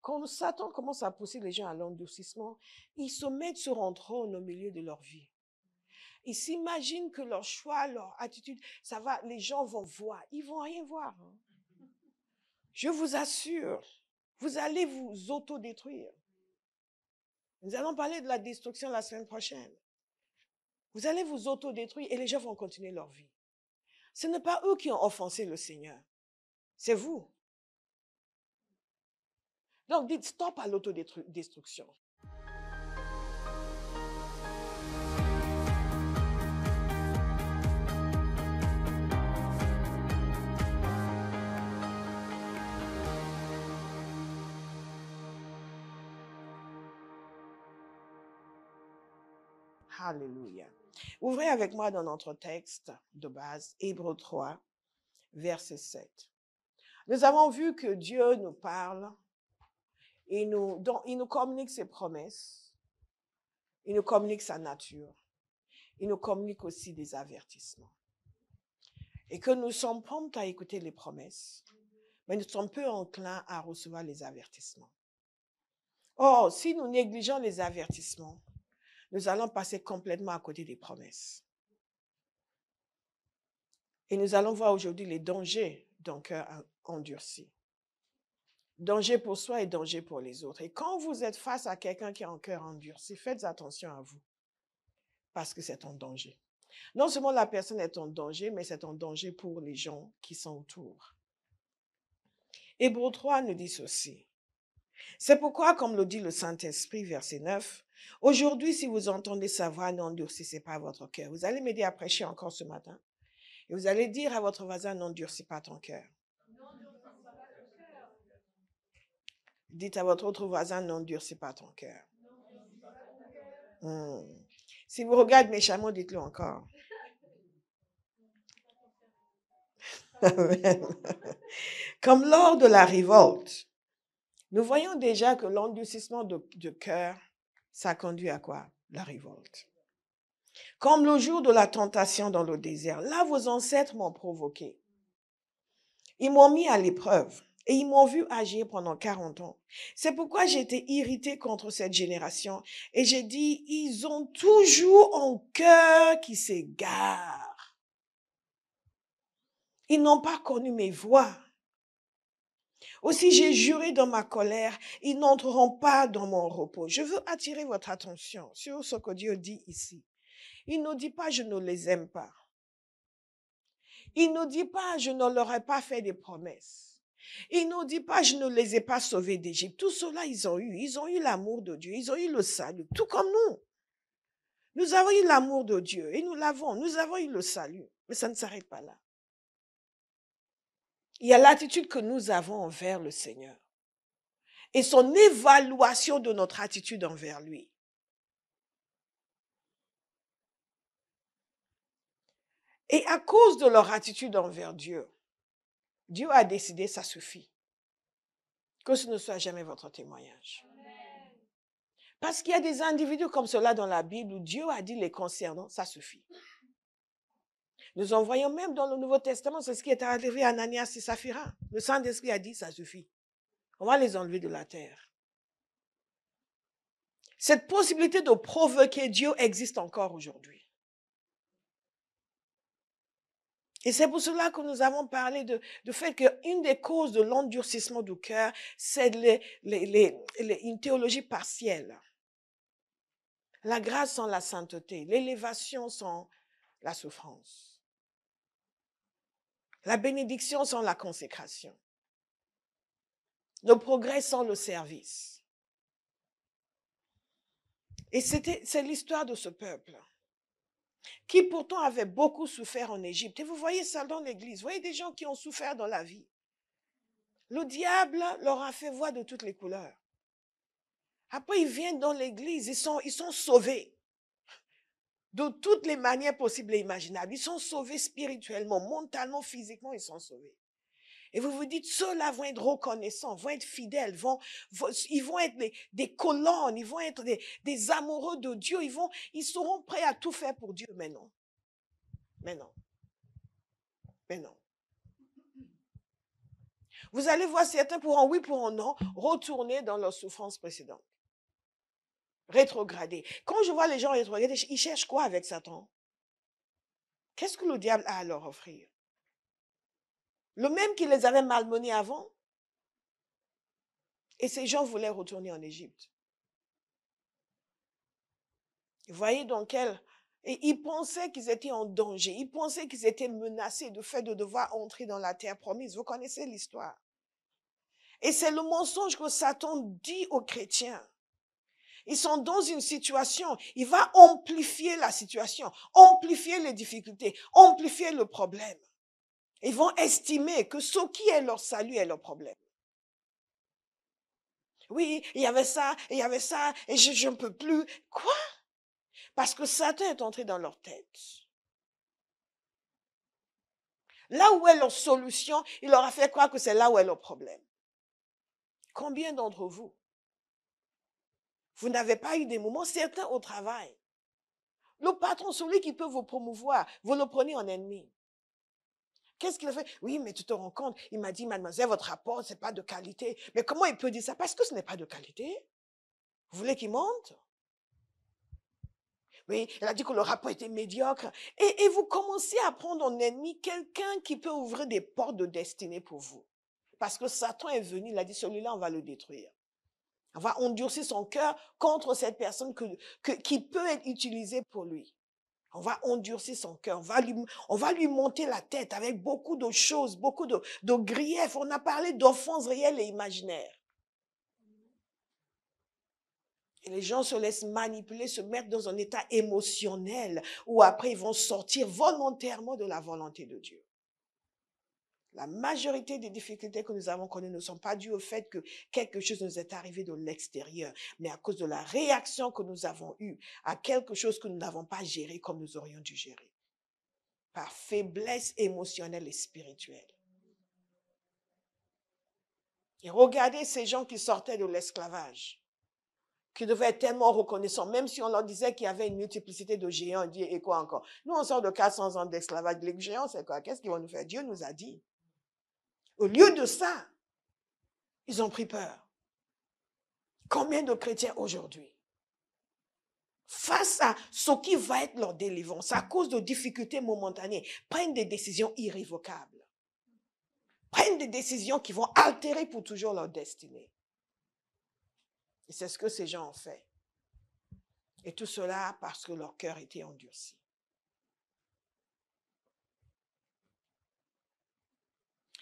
Quand Satan commence à pousser les gens à l'endurcissement, ils se mettent sur un trône au milieu de leur vie. Ils s'imaginent que leur choix, leur attitude, ça va, les gens vont voir. Ils vont rien voir. Je vous assure, vous allez vous autodétruire. Nous allons parler de la destruction la semaine prochaine. Vous allez vous autodétruire et les gens vont continuer leur vie. Ce n'est pas eux qui ont offensé le Seigneur. C'est vous. Donc dites stop à l'autodestruction. Alléluia. Ouvrez avec moi dans notre texte de base, Hébreux 3, verset 7. Nous avons vu que Dieu nous parle, il nous communique ses promesses, il nous communique sa nature, il nous communique aussi des avertissements. Et que nous sommes prompts à écouter les promesses, mais nous sommes peu enclins à recevoir les avertissements. Or, si nous négligeons les avertissements, nous allons passer complètement à côté des promesses. Et nous allons voir aujourd'hui les dangers d'un cœur endurci. Danger pour soi et danger pour les autres. Et quand vous êtes face à quelqu'un qui a un cœur endurci, faites attention à vous, parce que c'est un danger. Non seulement la personne est en danger, mais c'est un danger pour les gens qui sont autour. Hébreux 3 nous dit ceci. C'est pourquoi, comme le dit le Saint-Esprit, verset 9, aujourd'hui, si vous entendez sa voix, n'endurcissez pas votre cœur. Vous allez m'aider à prêcher encore ce matin. Et vous allez dire à votre voisin, n'endurcis pas ton cœur. Dites à votre autre voisin, n'endurcis pas ton cœur. Si vous regardez méchamment, dites-le encore. Comme lors de la révolte, nous voyons déjà que l'endurcissement de cœur, ça conduit à quoi? La révolte. Comme le jour de la tentation dans le désert, là vos ancêtres m'ont provoqué. Ils m'ont mis à l'épreuve et ils m'ont vu agir pendant 40 ans. C'est pourquoi j'ai été irritée contre cette génération et j'ai dit, ils ont toujours un cœur qui s'égare. Ils n'ont pas connu mes voies. Aussi, j'ai juré dans ma colère, ils n'entreront pas dans mon repos. Je veux attirer votre attention sur ce que Dieu dit ici. Il ne dit pas, je ne les aime pas. Il ne dit pas, je ne leur ai pas fait des promesses. Il ne dit pas, je ne les ai pas sauvés d'Égypte. Tout cela, ils ont eu. Ils ont eu l'amour de Dieu. Ils ont eu le salut, tout comme nous. Nous avons eu l'amour de Dieu et nous l'avons. Nous avons eu le salut. Mais ça ne s'arrête pas là. Il y a l'attitude que nous avons envers le Seigneur et son évaluation de notre attitude envers lui. Et à cause de leur attitude envers Dieu, Dieu a décidé, ça suffit. Que ce ne soit jamais votre témoignage. Parce qu'il y a des individus comme cela dans la Bible où Dieu a dit les concernant, ça suffit. Nous en voyons même dans le Nouveau Testament, c'est ce qui est arrivé à Ananias et Saphira. Le Saint-Esprit a dit, ça suffit. On va les enlever de la terre. Cette possibilité de provoquer Dieu existe encore aujourd'hui. Et c'est pour cela que nous avons parlé du fait qu'une des causes de l'endurcissement du cœur, c'est une théologie partielle. La grâce sans la sainteté, l'élévation sans la souffrance, la bénédiction sans la consécration, le progrès sans le service. Et c'est l'histoire de ce peuple qui pourtant avait beaucoup souffert en Égypte. Et vous voyez ça dans l'église, vous voyez des gens qui ont souffert dans la vie. Le diable leur a fait voir de toutes les couleurs. Après, ils viennent dans l'église, ils sont sauvés. De toutes les manières possibles et imaginables. Ils sont sauvés spirituellement, mentalement, physiquement, ils sont sauvés. Et vous vous dites, ceux-là vont être reconnaissants, vont être fidèles, ils vont être des colonnes, ils vont être des amoureux de Dieu, ils seront prêts à tout faire pour Dieu. Mais non. Mais non. Mais non. Vous allez voir certains pour un oui, pour un non, retourner dans leur souffrance précédente. Rétrograder. Quand je vois les gens rétrograder, ils cherchent quoi avec Satan? Qu'est-ce que le diable a à leur offrir? Le même qui les avait malmenés avant. Et ces gens voulaient retourner en Égypte. Vous voyez dans quel... Et ils pensaient qu'ils étaient en danger. Ils pensaient qu'ils étaient menacés du fait de devoir entrer dans la terre promise. Vous connaissez l'histoire. Et c'est le mensonge que Satan dit aux chrétiens. Ils sont dans une situation, il va amplifier la situation, amplifier les difficultés, amplifier le problème. Ils vont estimer que ce qui est leur salut est leur problème. Oui, il y avait ça, et je ne peux plus. Quoi? Parce que Satan est entré dans leur tête. Là où est leur solution, il leur a fait croire que c'est là où est leur problème. Combien d'entre vous, vous n'avez pas eu des moments, certains au travail, le patron, celui qui peut vous promouvoir, vous le prenez en ennemi. Qu'est-ce qu'il a fait? Oui, mais tu te rends compte, il m'a dit, mademoiselle, votre rapport, ce n'est pas de qualité. Mais comment il peut dire ça? Parce que ce n'est pas de qualité. Vous voulez qu'il monte? Oui, elle a dit que le rapport était médiocre. Et vous commencez à prendre en ennemi quelqu'un qui peut ouvrir des portes de destinée pour vous. Parce que Satan est venu, il a dit, celui-là, on va le détruire. On va endurcir son cœur contre cette personne qui peut être utilisée pour lui. On va endurcir son cœur, on va lui monter la tête avec beaucoup de choses, beaucoup de griefs. On a parlé d'offenses réelles et imaginaires. Et les gens se laissent manipuler, se mettre dans un état émotionnel où après ils vont sortir volontairement de la volonté de Dieu. La majorité des difficultés que nous avons connues ne sont pas dues au fait que quelque chose nous est arrivé de l'extérieur, mais à cause de la réaction que nous avons eue à quelque chose que nous n'avons pas géré comme nous aurions dû gérer. Par faiblesse émotionnelle et spirituelle. Et regardez ces gens qui sortaient de l'esclavage, qui devaient être tellement reconnaissants, même si on leur disait qu'il y avait une multiplicité de géants, et quoi encore. Nous, on sort de 400 ans d'esclavage. Les géants, c'est quoi? Qu'est-ce qu'ils vont nous faire? Dieu nous a dit. Au lieu de ça, ils ont pris peur. Combien de chrétiens aujourd'hui, face à ce qui va être leur délivrance, à cause de difficultés momentanées, prennent des décisions irrévocables, prennent des décisions qui vont altérer pour toujours leur destinée. Et c'est ce que ces gens ont fait. Et tout cela parce que leur cœur était endurci.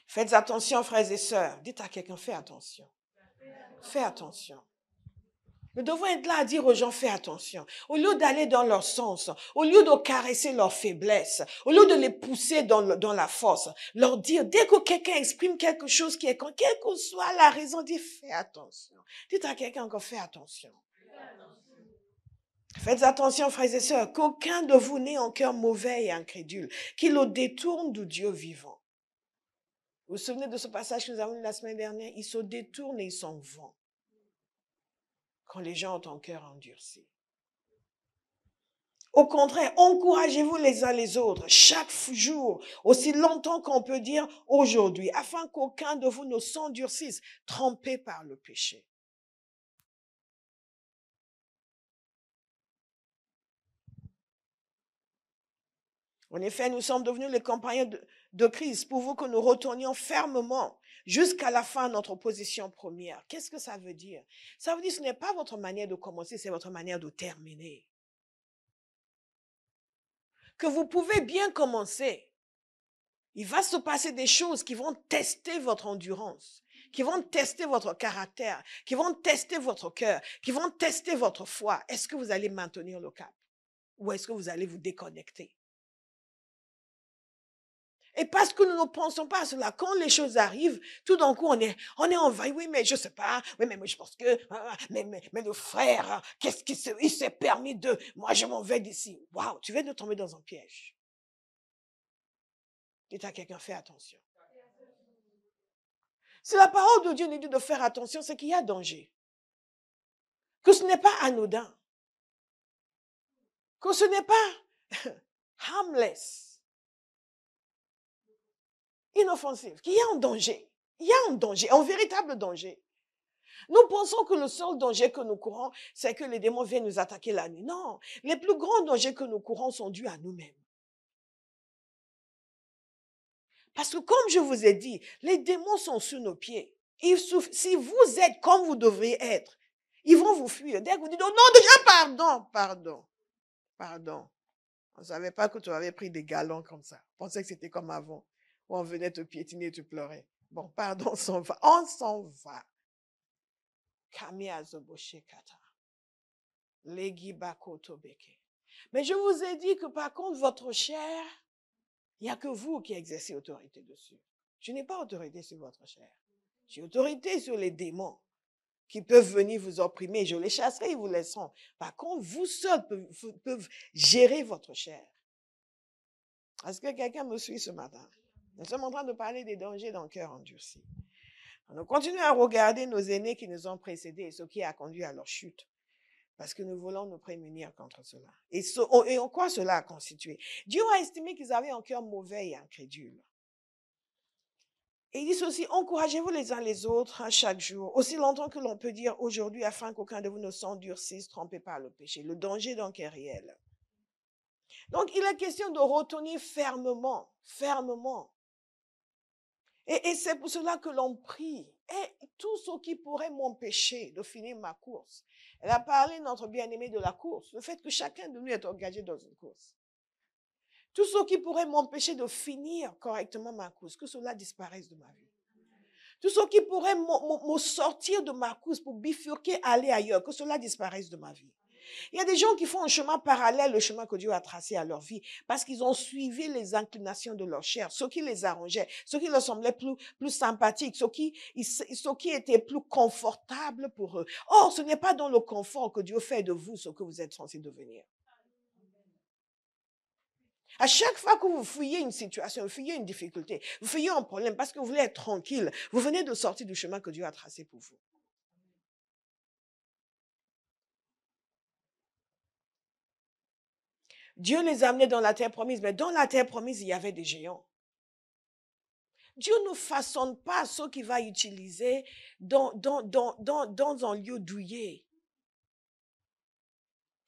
Faites attention, frères et sœurs. Dites à quelqu'un, fais attention. Fais attention. Nous devons être là à dire aux gens, fais attention. Au lieu d'aller dans leur sens, au lieu de caresser leurs faiblesses, au lieu de les pousser dans la force, leur dire, dès que quelqu'un exprime quelque chose qui est con, quelle que soit la raison, dites, fais attention. Dites à quelqu'un encore, fais attention. Faites attention, frères et sœurs, qu'aucun de vous n'ait un cœur mauvais et incrédule, qui le détourne du Dieu vivant. Vous vous souvenez de ce passage que nous avons lu la semaine dernière? Ils se détournent et ils s'en vont. Quand les gens ont un cœur endurci. Au contraire, encouragez-vous les uns les autres, chaque jour, aussi longtemps qu'on peut dire aujourd'hui, afin qu'aucun de vous ne s'endurcisse, trempé par le péché. En effet, nous sommes devenus les compagnons de Christ pour vous que nous retournions fermement jusqu'à la fin de notre position première. Qu'est-ce que ça veut dire? Ça veut dire que ce n'est pas votre manière de commencer, c'est votre manière de terminer. Que vous pouvez bien commencer. Il va se passer des choses qui vont tester votre endurance, qui vont tester votre caractère, qui vont tester votre cœur, qui vont tester votre foi. Est-ce que vous allez maintenir le cap? Ou est-ce que vous allez vous déconnecter? Et parce que nous ne pensons pas à cela, quand les choses arrivent, tout d'un coup, on est envahi. Oui, mais je ne sais pas. Oui, mais moi, je pense que... Mais le frère, qu'est-ce qu'il s'est permis de... Moi, je m'en vais d'ici. Waouh, tu viens de tomber dans un piège. Dites à quelqu'un, fais attention. Si la parole de Dieu nous dit de faire attention, c'est qu'il y a danger. Que ce n'est pas anodin. Que ce n'est pas harmless. Inoffensif. Qu'il y a un danger. Il y a un danger, un véritable danger. Nous pensons que le seul danger que nous courons, c'est que les démons viennent nous attaquer la nuit. Non, les plus grands dangers que nous courons sont dus à nous-mêmes. Parce que comme je vous ai dit, les démons sont sous nos pieds. Si vous êtes comme vous devriez être, ils vont vous fuir. Dès que vous dites, oh non, déjà, pardon. On ne savait pas que tu avais pris des galons comme ça. On pensait que c'était comme avant, où on venait te piétiner et tu pleurais. Bon, pardon, on s'en va. Kamia Zoboshekata. Legi Bakoto Beke. Mais je vous ai dit que par contre, votre chair, il n'y a que vous qui exercez autorité dessus. Je n'ai pas autorité sur votre chair. J'ai autorité sur les démons qui peuvent venir vous opprimer. Je les chasserai, ils vous laisseront. Par contre, vous seuls peuvent gérer votre chair. Est-ce que quelqu'un me suit ce matin? Nous sommes en train de parler des dangers d'un cœur endurci. Nous continuons à regarder nos aînés qui nous ont précédés et ce qui a conduit à leur chute. Parce que nous voulons nous prémunir contre cela. Et en quoi cela a constitué? Dieu a estimé qu'ils avaient un cœur mauvais et incrédule. Et il dit ceci, encouragez-vous les uns les autres chaque jour, aussi longtemps que l'on peut dire aujourd'hui, afin qu'aucun de vous ne s'endurcisse, trompé par le péché. Le danger donc est réel. Donc il est question de retenir fermement. Et c'est pour cela que l'on prie. Et tout ce qui pourrait m'empêcher de finir ma course. Elle a parlé, notre bien-aimé, de la course. Le fait que chacun de nous est engagé dans une course. Tout ce qui pourrait m'empêcher de finir correctement ma course, que cela disparaisse de ma vie. Tout ce qui pourrait me sortir de ma course pour bifurquer, aller ailleurs, que cela disparaisse de ma vie. Il y a des gens qui font un chemin parallèle au chemin que Dieu a tracé à leur vie parce qu'ils ont suivi les inclinations de leur chair, ce qui les arrangeait, ce qui leur semblait plus sympathique, ce qui était plus confortable pour eux. Or, ce n'est pas dans le confort que Dieu fait de vous ce que vous êtes censé devenir. À chaque fois que vous fuyez une situation, vous fuyez une difficulté, vous fuyez un problème parce que vous voulez être tranquille, vous venez de sortir du chemin que Dieu a tracé pour vous. Dieu les a amenés dans la terre promise, mais dans la terre promise, il y avait des géants. Dieu ne façonne pas ceux qu'il va utiliser dans un lieu douillet.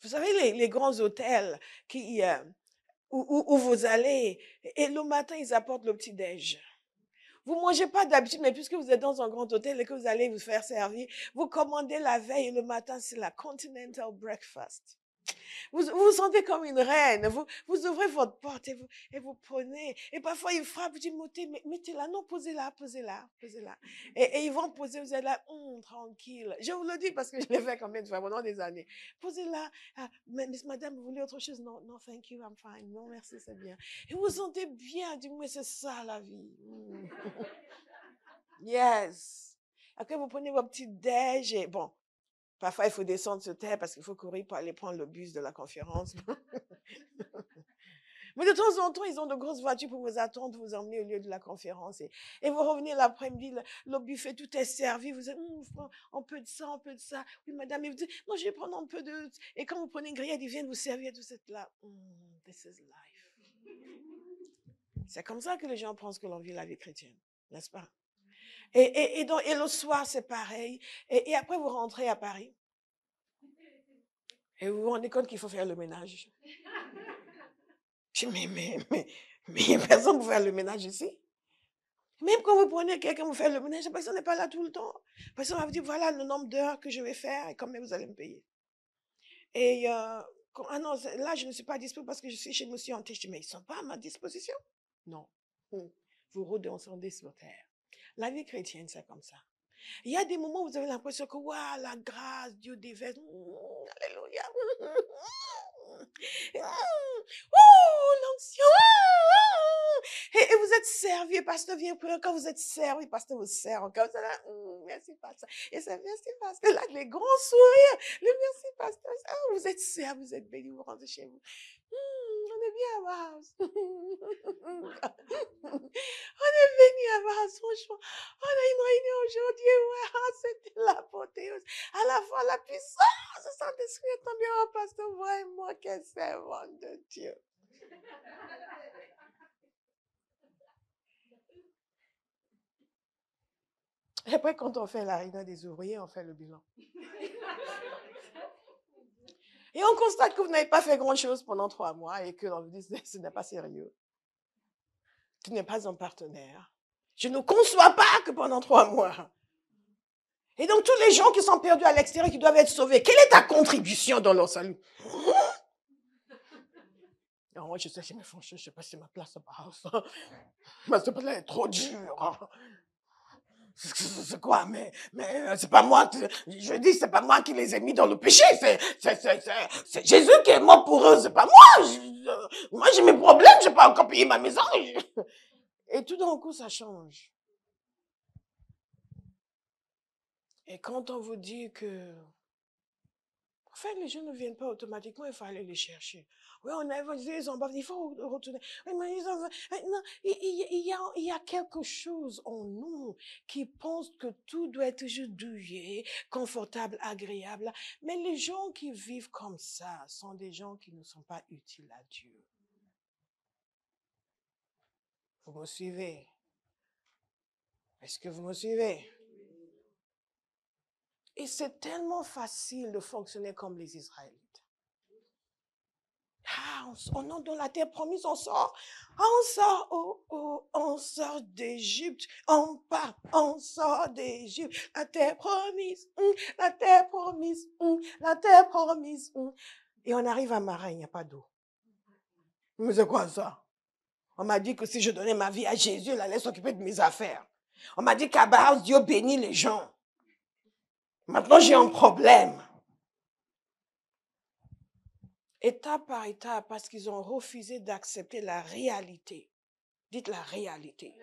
Vous savez, les grands hôtels où vous allez, et le matin, ils apportent le petit-déj. Vous ne mangez pas d'habitude, mais puisque vous êtes dans un grand hôtel et que vous allez vous faire servir, vous commandez la veille et le matin, c'est la Continental Breakfast. Vous vous sentez comme une reine. Vous ouvrez votre porte et vous prenez. Et parfois, ils frappent, vous dites, mettez-la. Non, posez-la. Et ils vont poser, vous êtes là, tranquille. Je vous le dis parce que je l'ai fait combien de fois pendant des années. Posez-la. Ah, mais madame, vous voulez autre chose? Non, thank you, I'm fine. Non, merci, c'est bien. Et vous vous sentez bien. Dites, mais c'est ça la vie. Yes. Après, vous prenez vos petits déj et bon. Parfois, il faut descendre sur terre parce qu'il faut courir pour aller prendre le bus de la conférence. Mais de temps en temps, ils ont de grosses voitures pour vous attendre, vous emmener au lieu de la conférence. Et vous revenez l'après-midi, le buffet, tout est servi. Vous dites, un peu de ça, un peu de ça. Oui, madame. Et vous dites, non, je vais prendre un peu de... Et quand vous prenez une grillade, ils viennent vous servir tout cette là. This is life. C'est comme ça que les gens pensent que l'on vit la vie chrétienne, n'est-ce pas? Et le soir, c'est pareil. Et après, vous rentrez à Paris. Et vous vous rendez compte qu'il faut faire le ménage. Je dis, mais il n'y a personne pour faire le ménage ici. Même quand vous prenez quelqu'un pour faire le ménage, la personne n'est pas là tout le temps. La personne va vous dire, voilà le nombre d'heures que je vais faire et combien vous allez me payer. Et non, là, je ne suis pas disponible parce que je suis chez monsieur Hanté. Je dis, mais ils ne sont pas à ma disposition. Non. Vous redescendez sur terre. La vie chrétienne, c'est comme ça. Il y a des moments où vous avez l'impression que, waouh, la grâce, Dieu déverse. Alléluia. L'onction. Et vous êtes servi, pasteur vient prier. Quand vous êtes servi, pasteur vous sert encore. Merci, pasteur. Et c'est merci, pasteur. Là, les grands sourires. Le merci, pasteur. Vous êtes servi, vous êtes béni, vous rentrez chez vous. On est bien à Mars. On est venu à Mars, franchement. On a une réunion aujourd'hui. Ouais, c'était l'apothéose. À la fois, la puissance du Saint-Esprit est tombée en pasteur. Vraiment, quel servant de Dieu. Et après, quand on fait la réunion des ouvriers, on fait le bilan. Et on constate que vous n'avez pas fait grand-chose pendant 3 mois et que l'on vous dit ce n'est pas sérieux. Tu n'es pas un partenaire. Je ne conçois pas que pendant 3 mois. Et donc, tous les gens qui sont perdus à l'extérieur, qui doivent être sauvés, quelle est ta contribution dans leur salut? Non, moi, je sais, mais franchement, je ne sais pas si ma place passe. Mais ce place est trop dur. C'est quoi? Mais c'est pas moi, je dis, c'est pas moi qui les ai mis dans le péché. C'est Jésus qui est mort pour eux, c'est pas moi. Moi, j'ai mes problèmes, je n'ai pas encore payé ma maison. Et tout d'un coup, ça change. Et quand on vous dit que, en fait, les gens ne viennent pas automatiquement, il faut aller les chercher. Oui, on a évangélisé, ils ont bafoué, il faut retourner. Oui, mais non, il y a quelque chose en nous qui pense que tout doit être juste douillet, confortable, agréable. Mais les gens qui vivent comme ça sont des gens qui ne sont pas utiles à Dieu. Vous me suivez? Est-ce que vous me suivez? Et c'est tellement facile de fonctionner comme les Israélites. Ah, on entre dans la terre promise, on sort d'Égypte, on part, on sort d'Égypte, la terre promise, la terre promise, la terre promise. Et on arrive à Marin, il n'y a pas d'eau. Mais c'est quoi ça? On m'a dit que si je donnais ma vie à Jésus, il allait s'occuper de mes affaires. On m'a dit qu'à Bahaus, Dieu bénit les gens. Maintenant, j'ai un problème. Étape par étape, parce qu'ils ont refusé d'accepter la réalité. Dites la réalité.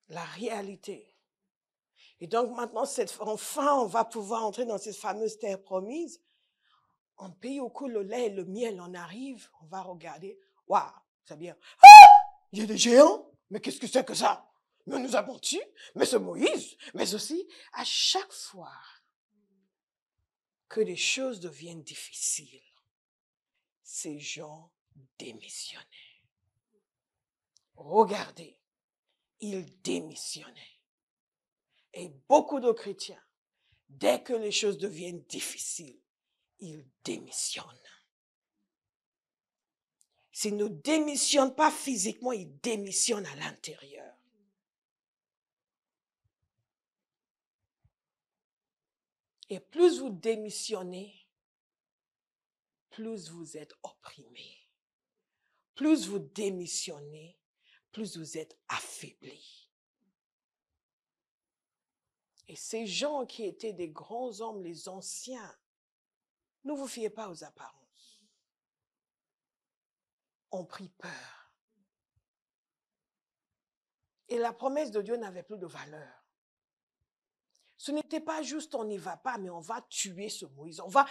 La réalité. Et donc maintenant, enfin, on va pouvoir entrer dans cette fameuse terre promise. Un pays où coule le lait et le miel, on arrive, on va regarder. Waouh, c'est bien. Ah, il y a des géants. Mais qu'est-ce que c'est que ça? Mais nous avons tué. Mais c'est Moïse. Mais aussi, à chaque fois que les choses deviennent difficiles, ces gens démissionnaient. Regardez, ils démissionnaient. Et beaucoup de chrétiens, dès que les choses deviennent difficiles, ils démissionnent. S'ils ne démissionnent pas physiquement, ils démissionnent à l'intérieur. Et plus vous démissionnez, plus vous êtes opprimé. Plus vous démissionnez, plus vous êtes affaibli. Et ces gens qui étaient des grands hommes, les anciens, ne vous fiez pas aux apparences. Ont pris peur. Et la promesse de Dieu n'avait plus de valeur. Ce n'était pas juste on n'y va pas, mais on va tuer ce Moïse. On va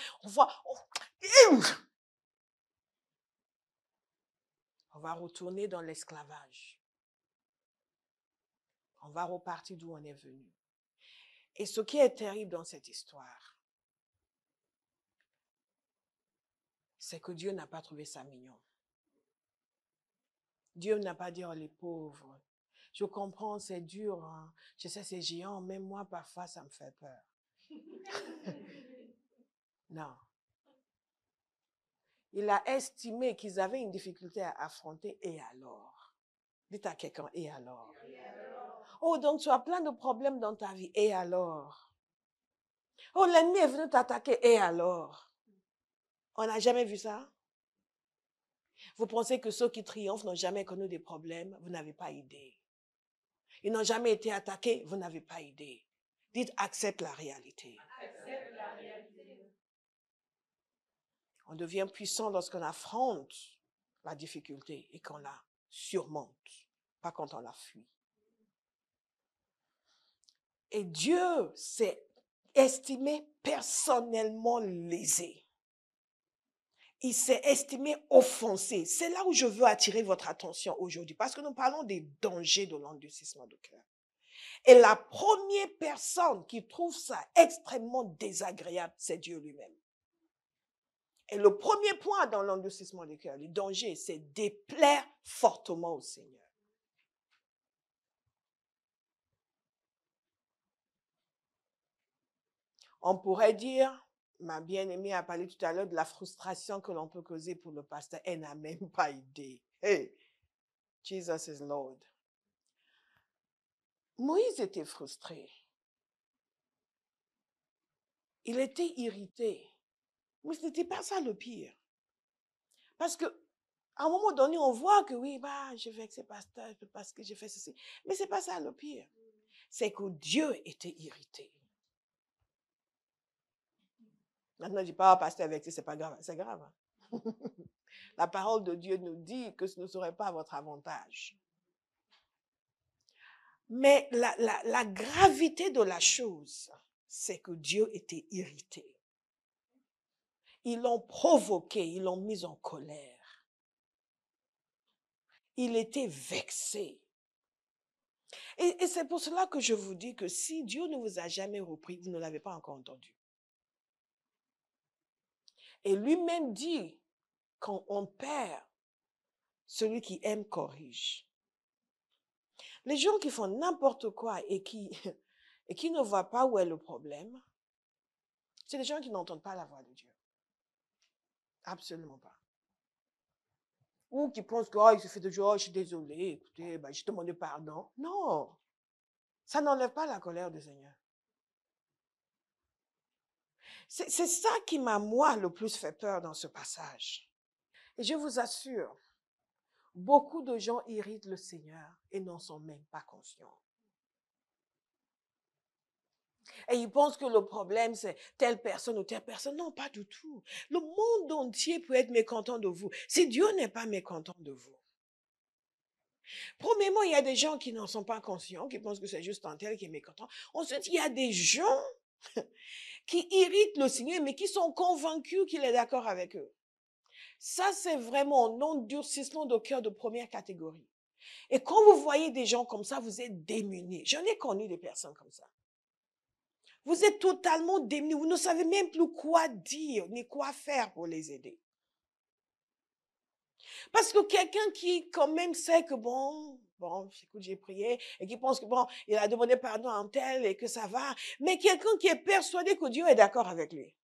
retourner dans l'esclavage. On va repartir d'où on est venu. Et ce qui est terrible dans cette histoire, c'est que Dieu n'a pas trouvé ça mignon. Dieu n'a pas dit, oh les pauvres, je comprends, c'est dur, hein. Je sais, c'est géant, même moi, parfois, ça me fait peur. Non. Il a estimé qu'ils avaient une difficulté à affronter, et alors? Dites à quelqu'un, et alors? Oh, donc tu as plein de problèmes dans ta vie, et alors? Oh, l'ennemi est venu t'attaquer, et alors? On n'a jamais vu ça? Vous pensez que ceux qui triomphent n'ont jamais connu des problèmes? Vous n'avez pas idée. Ils n'ont jamais été attaqués? Vous n'avez pas idée. Dites, accepte la réalité. Accepte la réalité. On devient puissant lorsqu'on affronte la difficulté et qu'on la surmonte, pas quand on la fuit. Et Dieu s'est estimé personnellement lésé. Il s'est estimé offensé. C'est là où je veux attirer votre attention aujourd'hui, parce que nous parlons des dangers de l'endurcissement de cœur. Et la première personne qui trouve ça extrêmement désagréable, c'est Dieu lui-même. Et le premier point dans l'endurcissement du cœur, le danger, c'est déplaire fortement au Seigneur. On pourrait dire, ma bien-aimée a parlé tout à l'heure de la frustration que l'on peut causer pour le pasteur. Elle n'a même pas idée. Hey, Jesus is Lord. Moïse était frustré. Il était irrité. Mais ce n'était pas ça le pire. Parce que à un moment donné, on voit que oui, bah, je vais avec ces pasteurs parce que j'ai fait ceci. Mais ce n'est pas ça le pire. C'est que Dieu était irrité. Maintenant, je dis pas, pasteur avec ça, c'est pas grave. C'est grave. Hein? La parole de Dieu nous dit que ce ne serait pas à votre avantage. Mais la gravité de la chose, c'est que Dieu était irrité. Ils l'ont provoqué, ils l'ont mis en colère. Il était vexé. Et c'est pour cela que je vous dis que si Dieu ne vous a jamais repris, vous ne l'avez pas encore entendu. Et lui-même dit, quand on perd, celui qui aime corrige. Les gens qui font n'importe quoi et qui ne voient pas où est le problème, c'est des gens qui n'entendent pas la voix de Dieu. Absolument pas. Ou qui pensent que, oh, il suffit de dire, oh, je suis désolé, écoutez, ben, je demande pardon. Non, ça n'enlève pas la colère du Seigneur. C'est ça qui m'a, moi, le plus fait peur dans ce passage. Et je vous assure, beaucoup de gens irritent le Seigneur et n'en sont même pas conscients. Et ils pensent que le problème, c'est telle personne ou telle personne. Non, pas du tout. Le monde entier peut être mécontent de vous si Dieu n'est pas mécontent de vous. Premièrement, il y a des gens qui n'en sont pas conscients, qui pensent que c'est juste un tel qui est mécontent. Ensuite, il y a des gens qui irritent le Seigneur, mais qui sont convaincus qu'il est d'accord avec eux. Ça, c'est vraiment un endurcissement de cœur de première catégorie. Et quand vous voyez des gens comme ça, vous êtes démunis. J'en ai connu des personnes comme ça. Vous êtes totalement démunis. Vous ne savez même plus quoi dire ni quoi faire pour les aider. Parce que quelqu'un qui quand même sait que bon, écoute, j'ai prié et qui pense que bon, il a demandé pardon à un tel et que ça va. Mais quelqu'un qui est persuadé que Dieu est d'accord avec lui.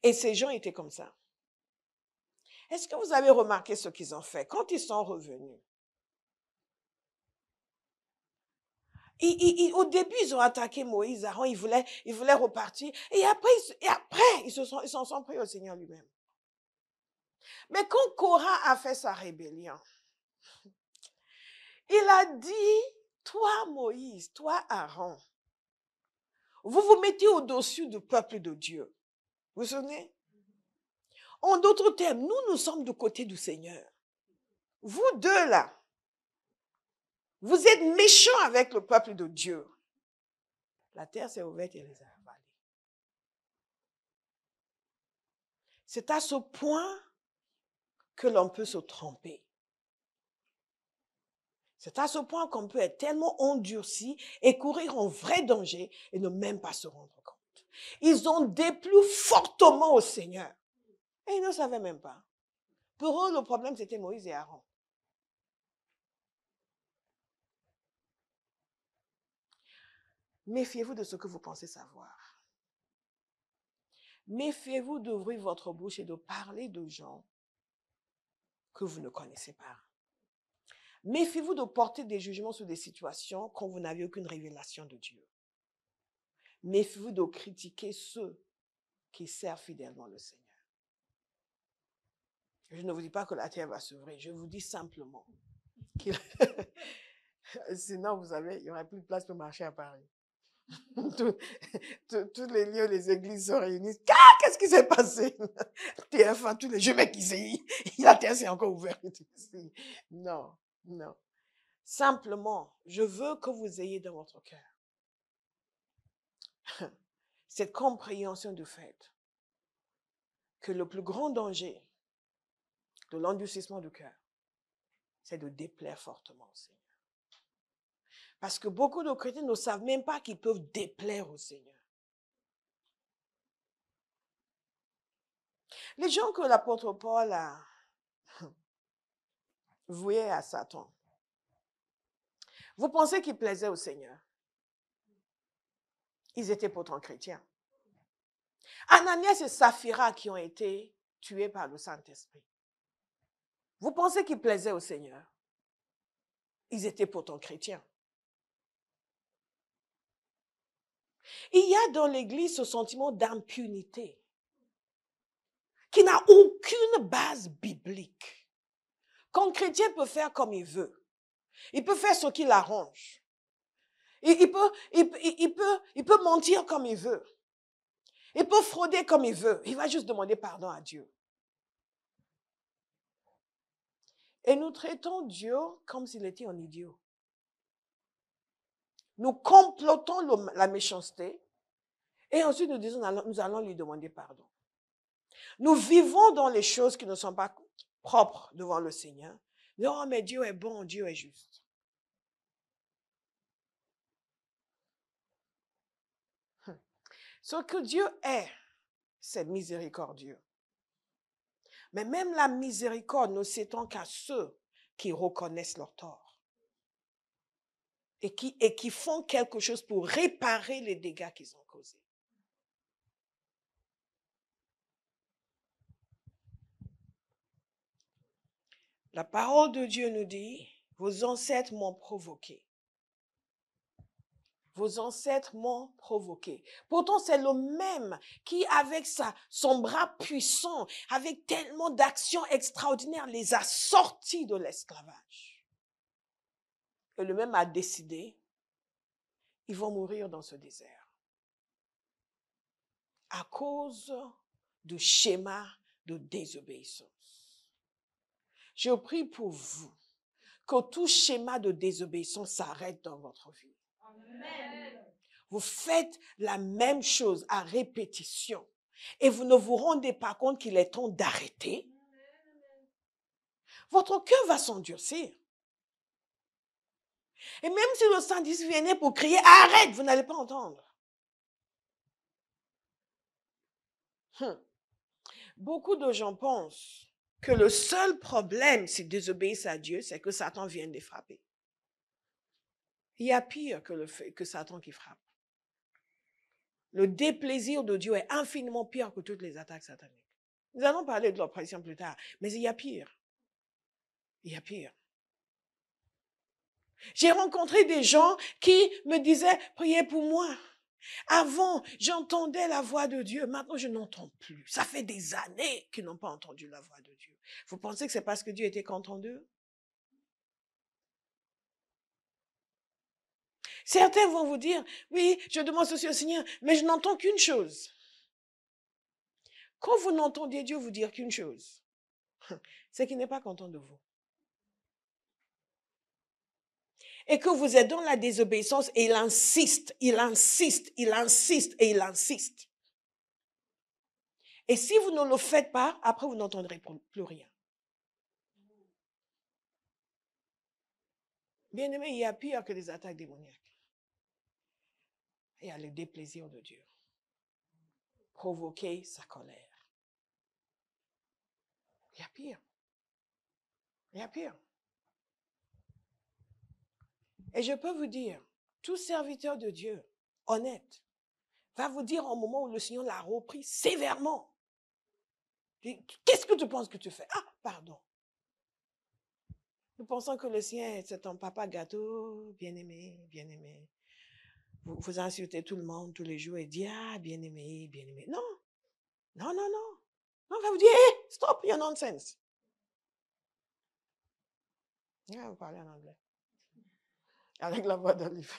Et ces gens étaient comme ça. Est-ce que vous avez remarqué ce qu'ils ont fait quand ils sont revenus? Au début, ils ont attaqué Moïse, Aaron, ils voulaient repartir. Et après, ils s'en sont pris au Seigneur lui-même. Mais quand Korah a fait sa rébellion, il a dit, toi Moïse, toi Aaron, vous vous mettez au-dessus du peuple de Dieu. Vous vous souvenez? En d'autres termes, nous sommes du côté du Seigneur. Vous deux là, vous êtes méchants avec le peuple de Dieu. La terre s'est ouverte et les a avalés. C'est à ce point que l'on peut se tromper. C'est à ce point qu'on peut être tellement endurci et courir en vrai danger et ne même pas se rendre compte. Ils ont déplu fortement au Seigneur. Et ils ne savaient même pas. Pour eux, le problème, c'était Moïse et Aaron. Méfiez-vous de ce que vous pensez savoir. Méfiez-vous d'ouvrir votre bouche et de parler de gens que vous ne connaissez pas. Méfiez-vous de porter des jugements sur des situations quand vous n'avez aucune révélation de Dieu. Méfiez-vous de critiquer ceux qui servent fidèlement le Seigneur. Je ne vous dis pas que la terre va s'ouvrir, je vous dis simplement qu'il... Sinon, vous savez, il n'y aurait plus de place pour marcher à Paris. Tous les lieux, les églises se réunissent. Qu'est-ce qui s'est passé? TF1, tous les jeux, mais la terre s'est encore ouverte. Non, non. Simplement, je veux que vous ayez dans votre cœur cette compréhension du fait que le plus grand danger de l'endurcissement du cœur, c'est de déplaire fortement au Seigneur. Parce que beaucoup de chrétiens ne savent même pas qu'ils peuvent déplaire au Seigneur. Les gens que l'apôtre Paul a voués à Satan, Vous pensez qu'ils plaisaient au Seigneur? Ils étaient pourtant chrétiens. Ananias et Saphira qui ont été tués par le Saint-Esprit. Vous pensez qu'ils plaisaient au Seigneur? Ils étaient pourtant chrétiens. Il y a dans l'Église ce sentiment d'impunité qui n'a aucune base biblique. Qu'un chrétien peut faire comme il veut. Il peut faire ce qui l'arrange. Il peut mentir comme il veut. Il peut frauder comme il veut. Il va juste demander pardon à Dieu. Et nous traitons Dieu comme s'il était un idiot. Nous complotons la méchanceté et ensuite nous disons nous allons lui demander pardon. Nous vivons dans les choses qui ne sont pas propres devant le Seigneur. Non, mais Dieu est bon, Dieu est juste. Ce que Dieu est, c'est miséricordieux. Mais même la miséricorde ne s'étend qu'à ceux qui reconnaissent leur tort et qui font quelque chose pour réparer les dégâts qu'ils ont causés. La parole de Dieu nous dit, vos ancêtres m'ont provoqué. Vos ancêtres m'ont provoqué. Pourtant, c'est le même qui, avec son bras puissant, avec tellement d'actions extraordinaires, les a sortis de l'esclavage. Et le même a décidé, ils vont mourir dans ce désert. À cause du schéma de désobéissance. Je prie pour vous que tout schéma de désobéissance s'arrête dans votre vie. Amen. Vous faites la même chose à répétition et vous ne vous rendez pas compte qu'il est temps d'arrêter. Votre cœur va s'endurcir. Et même si le Saint-Esprit venait pour crier « Arrête !» vous n'allez pas entendre. Beaucoup de gens pensent que le seul problème s'ils désobéissent à Dieu, c'est que Satan vienne les frapper. Il y a pire que Satan qui frappe. Le déplaisir de Dieu est infiniment pire que toutes les attaques sataniques. Nous allons parler de l'oppression plus tard, mais il y a pire. Il y a pire. J'ai rencontré des gens qui me disaient « Priez pour moi ». Avant, j'entendais la voix de Dieu. Maintenant, je n'entends plus. Ça fait des années qu'ils n'ont pas entendu la voix de Dieu. Vous pensez que c'est parce que Dieu était content d'eux? Certains vont vous dire, oui, je demande ceci au Seigneur, mais je n'entends qu'une chose. Quand vous n'entendez Dieu vous dire qu'une chose, c'est qu'il n'est pas content de vous. Et que vous êtes dans la désobéissance et il insiste, il insiste, il insiste et il insiste. Et si vous ne le faites pas, après vous n'entendrez plus rien. Bien aimé, il y a pire que les attaques démoniaques. Il y a le déplaisir de Dieu. Provoquer sa colère. Il y a pire. Il y a pire. Et je peux vous dire, tout serviteur de Dieu, honnête, va vous dire au moment où le Seigneur l'a repris sévèrement. Qu'est-ce que tu penses que tu fais? Ah, pardon. Nous pensons que le sien, c'est ton papa gâteau, bien-aimé, bien-aimé. Vous insultez tout le monde tous les jours et dites, ah, bien-aimé, bien-aimé. Non, non, non, non. Non, on va vous dire, hey, stop your nonsense. Vous parlez en anglais. Avec la voix d'Olive.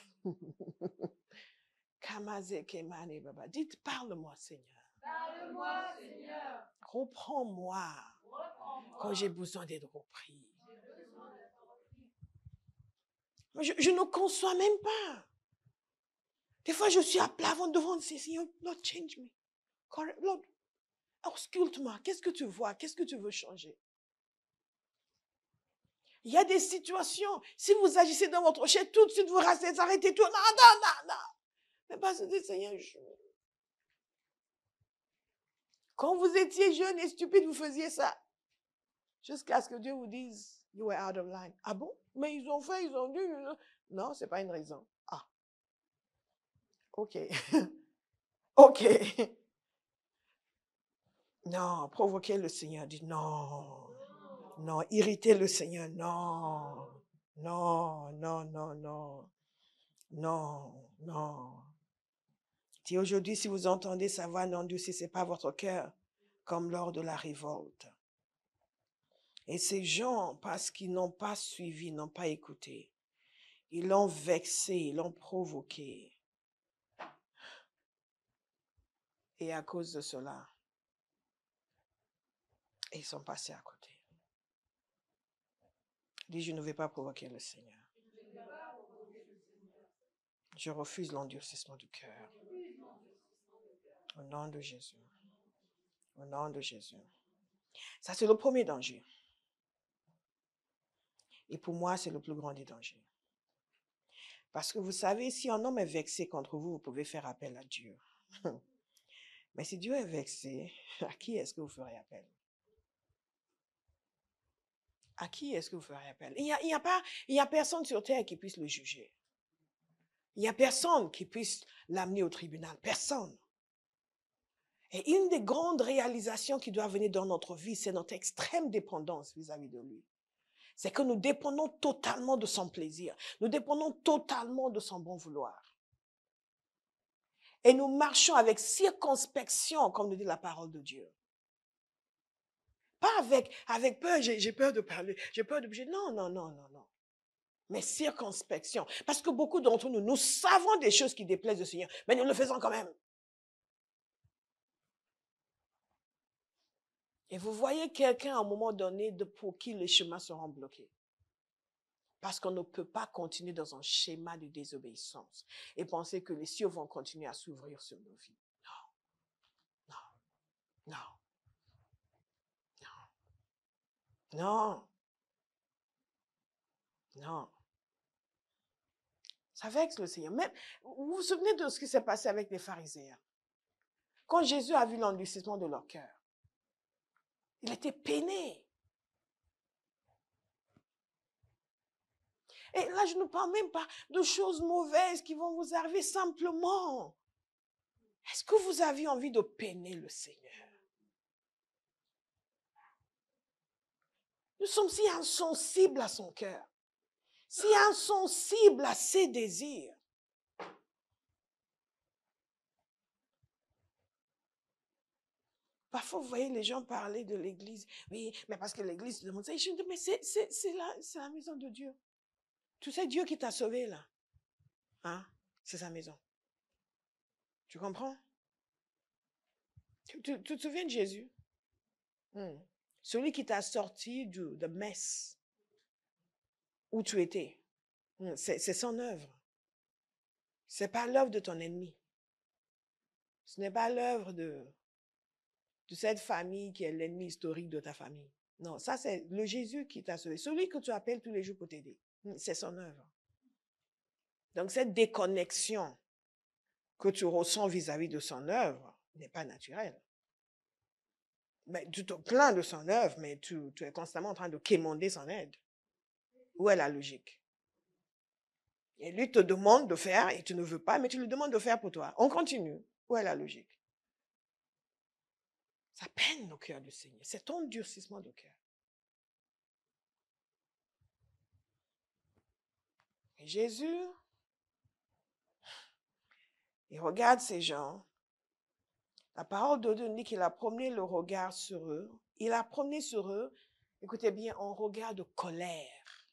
Dites, parle-moi, Seigneur. Parle-moi, Seigneur. Reprends-moi quand j'ai besoin d'être repris. Je ne conçois même pas. Des fois, je suis à plat devant le Seigneur. Lord, change me. Lord, ausculte-moi. Qu'est-ce que tu vois? Qu'est-ce que tu veux changer? Il y a des situations, si vous agissez dans votre chair, tout de suite vous arrêtez tout. Non, non, non, non. Mais pas ce Seigneur. Quand vous étiez jeune et stupide, vous faisiez ça. Jusqu'à ce que Dieu vous dise, You were out of line. Ah bon? Mais ils ont fait, ils ont dit. Non, ce n'est pas une raison. Ah. OK. OK. Non, provoquer le Seigneur. Dit non. Non, irriter le Seigneur. Non. Non, non, non, non. Non, non. Dis aujourd'hui, si vous entendez sa voix, n'endurcissez pas votre cœur comme lors de la révolte. Et ces gens, parce qu'ils n'ont pas suivi, n'ont pas écouté, ils l'ont vexé, ils l'ont provoqué. Et à cause de cela, ils sont passés à côté. Dis, je ne vais pas provoquer le Seigneur. Je refuse l'endurcissement du cœur. Au nom de Jésus. Au nom de Jésus. Ça, c'est le premier danger. Et pour moi, c'est le plus grand des dangers. Parce que vous savez, si un homme est vexé contre vous, vous pouvez faire appel à Dieu. Mais si Dieu est vexé, à qui est-ce que vous ferez appel? À qui est-ce que vous ferez appel? Il n'y a personne sur terre qui puisse le juger. Il n'y a personne qui puisse l'amener au tribunal. Personne. Et une des grandes réalisations qui doit venir dans notre vie, c'est notre extrême dépendance vis-à-vis de lui. C'est que nous dépendons totalement de son plaisir. Nous dépendons totalement de son bon vouloir. Et nous marchons avec circonspection, comme nous dit la parole de Dieu. Pas avec peur, j'ai peur de parler, j'ai peur de bouger. Non, non, non, non, non. Mais circonspection. Parce que beaucoup d'entre nous, nous savons des choses qui déplaisent au Seigneur, mais nous le faisons quand même. Et vous voyez quelqu'un à un moment donné pour qui les chemins seront bloqués. Parce qu'on ne peut pas continuer dans un schéma de désobéissance et penser que les cieux vont continuer à s'ouvrir sur nos vies. Non, non, non, non, non. Ça vexe le Seigneur. Même, vous vous souvenez de ce qui s'est passé avec les pharisiens? Quand Jésus a vu l'endurcissement de leur cœur, il était peiné. Et là, je ne parle même pas de choses mauvaises qui vont vous arriver simplement. Est-ce que vous avez envie de peiner le Seigneur? Nous sommes si insensibles à son cœur, si insensibles à ses désirs. Parfois, vous voyez les gens parler de l'église. Oui, mais parce que l'église demande ça. Je dis, mais c'est la maison de Dieu. Tu sais, Dieu qui t'a sauvé là. Hein? C'est sa maison. Tu comprends? Tu te souviens de Jésus? Celui qui t'a sorti de messe où tu étais. C'est son œuvre. Ce n'est pas l'œuvre de ton ennemi. Ce n'est pas l'œuvre de cette famille qui est l'ennemi historique de ta famille. Non, ça c'est le Jésus qui t'a sauvé. Celui que tu appelles tous les jours pour t'aider. C'est son œuvre. Donc cette déconnexion que tu ressens vis-à-vis de son œuvre n'est pas naturelle. Mais tu te plains de son œuvre, mais tu es constamment en train de quémander son aide. Où est la logique? Et lui te demande de faire et tu ne veux pas, mais tu lui demandes de faire pour toi. On continue. Où est la logique? Ça peine le cœur du Seigneur. C'est ton durcissement de cœur. Et Jésus, il regarde ces gens. La parole de Dieu dit qu'il a promené le regard sur eux. Il a promené sur eux, écoutez bien, un regard de colère.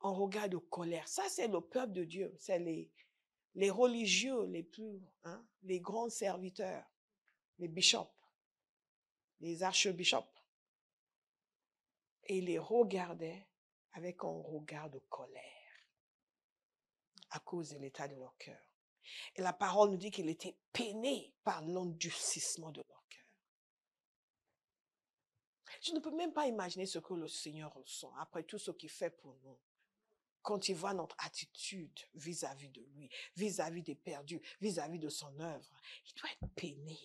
Un regard de colère. Ça, c'est le peuple de Dieu. C'est les religieux les plus, les grands serviteurs, les bishops, les archbishops. Et il les regardait avec un regard de colère à cause de l'état de leur cœur. Et la parole nous dit qu'il était peiné par l'endurcissement de leur cœur. Je ne peux même pas imaginer ce que le Seigneur ressent après tout ce qu'il fait pour nous. Quand il voit notre attitude vis-à-vis de lui, vis-à-vis des perdus, vis-à-vis de son œuvre, il doit être peiné.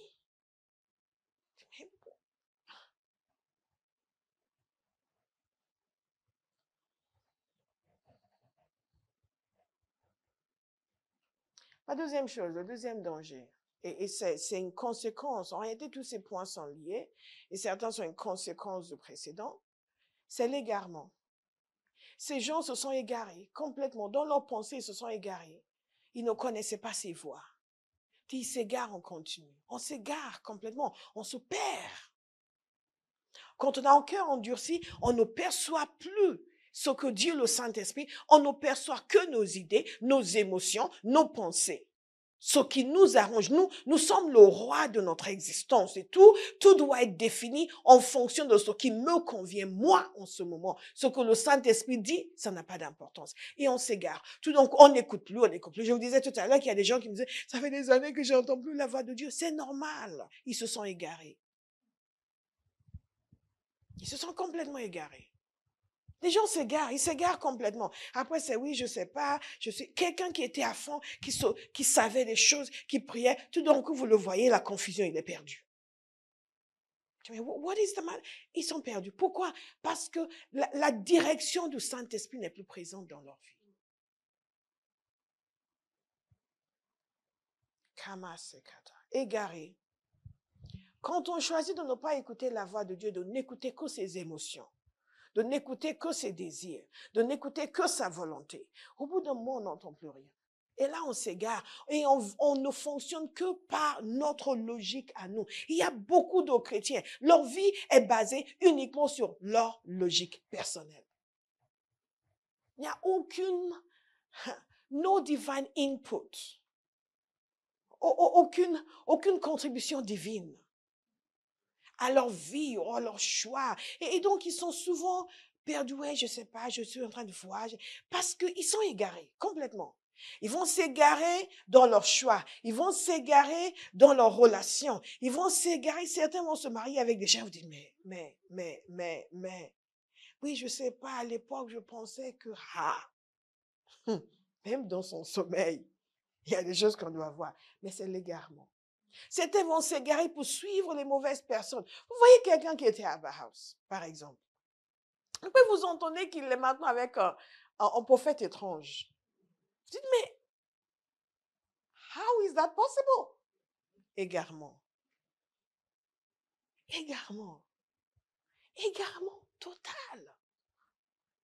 La deuxième chose, le deuxième danger, et c'est une conséquence, en réalité tous ces points sont liés, et certains sont une conséquence du précédent, c'est l'égarement. Ces gens se sont égarés complètement, dans leurs pensées ils se sont égarés. Ils ne connaissaient pas ces voies. Ils s'égarent en continu, on s'égare complètement, on se perd. Quand on a un cœur endurci, on ne perçoit plus ce que dit le Saint-Esprit, on ne perçoit que nos idées, nos émotions, nos pensées. Ce qui nous arrange, nous sommes le roi de notre existence et tout doit être défini en fonction de ce qui me convient, moi, en ce moment. Ce que le Saint-Esprit dit, ça n'a pas d'importance. Et on s'égare. Tout donc, on n'écoute plus, on n'écoute plus. Je vous disais tout à l'heure qu'il y a des gens qui me disaient, ça fait des années que je n'entends plus la voix de Dieu. C'est normal. Ils se sont égarés. Ils se sont complètement égarés. Les gens s'égarent, ils s'égarent complètement. Après, c'est oui, je sais pas, je sais. Quelqu'un qui était à fond, qui savait des choses, qui priait, tout d'un coup, vous le voyez, la confusion, il est perdu. Tu dis, what is the matter? Ils sont perdus. Pourquoi? Parce que la direction du Saint-Esprit n'est plus présente dans leur vie. Kamasekata. Égaré. Quand on choisit de ne pas écouter la voix de Dieu, de n'écouter que ses émotions, de n'écouter que ses désirs, de n'écouter que sa volonté. Au bout d'un moment, on n'entend plus rien. Et là, on s'égare et on ne fonctionne que par notre logique à nous. Il y a beaucoup de chrétiens. Leur vie est basée uniquement sur leur logique personnelle. Il n'y a no divine input. Aucune contribution divine à leur vie ou à leur choix. Et donc, ils sont souvent perdus. Ouais, je sais pas, je suis en train de voir. Parce qu'ils sont égarés complètement. Ils vont s'égarer dans leur choix. Ils vont s'égarer dans leurs relations. Ils vont s'égarer. Certains vont se marier avec des gens. Vous dites, mais. Oui, je sais pas, à l'époque, je pensais que, même dans son sommeil, il y a des choses qu'on doit voir. Mais c'est l'égarement. Certains vont s'égarer pour suivre les mauvaises personnes. Vous voyez quelqu'un qui était à Bahaus, par exemple. Après, vous entendez qu'il est maintenant avec un prophète étrange. Vous dites, mais how is that possible? Égarement. Égarement. Égarement total.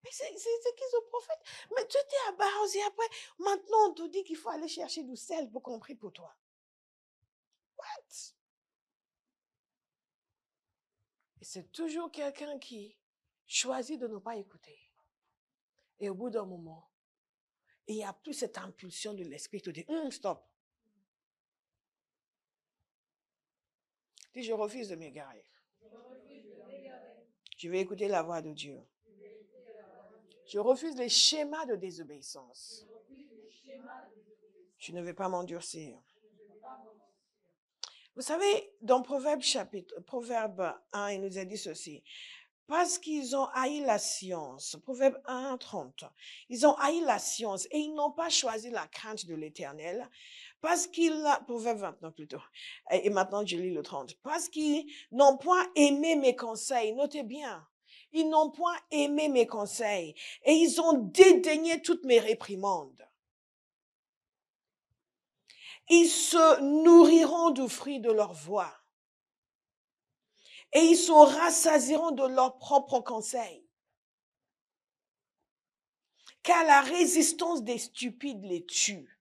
Mais c'est qui ce prophète? Mais tu étais à Bahaus et après, maintenant on te dit qu'il faut aller chercher du sel pour qu'on prie pour toi. What? Et c'est toujours quelqu'un qui choisit de ne pas écouter. Et au bout d'un moment, il n'y a plus cette impulsion de l'esprit de dire, stop. Dis, je refuse de m'égarer. Je vais écouter la voix de Dieu. Je refuse les schémas de désobéissance. Je ne vais pas m'endurcir. Vous savez, dans Proverbe 1, il nous a dit ceci. Parce qu'ils ont haï la science, Proverbe 1, 30, ils ont haï la science et ils n'ont pas choisi la crainte de l'Éternel, Proverbe 29 plutôt, et maintenant je lis le 30, parce qu'ils n'ont point aimé mes conseils, notez bien, ils n'ont point aimé mes conseils et ils ont dédaigné toutes mes réprimandes. Ils se nourriront du fruit de leur voix. Et ils se rassasieront de leurs propres conseils. Car la résistance des stupides les tue.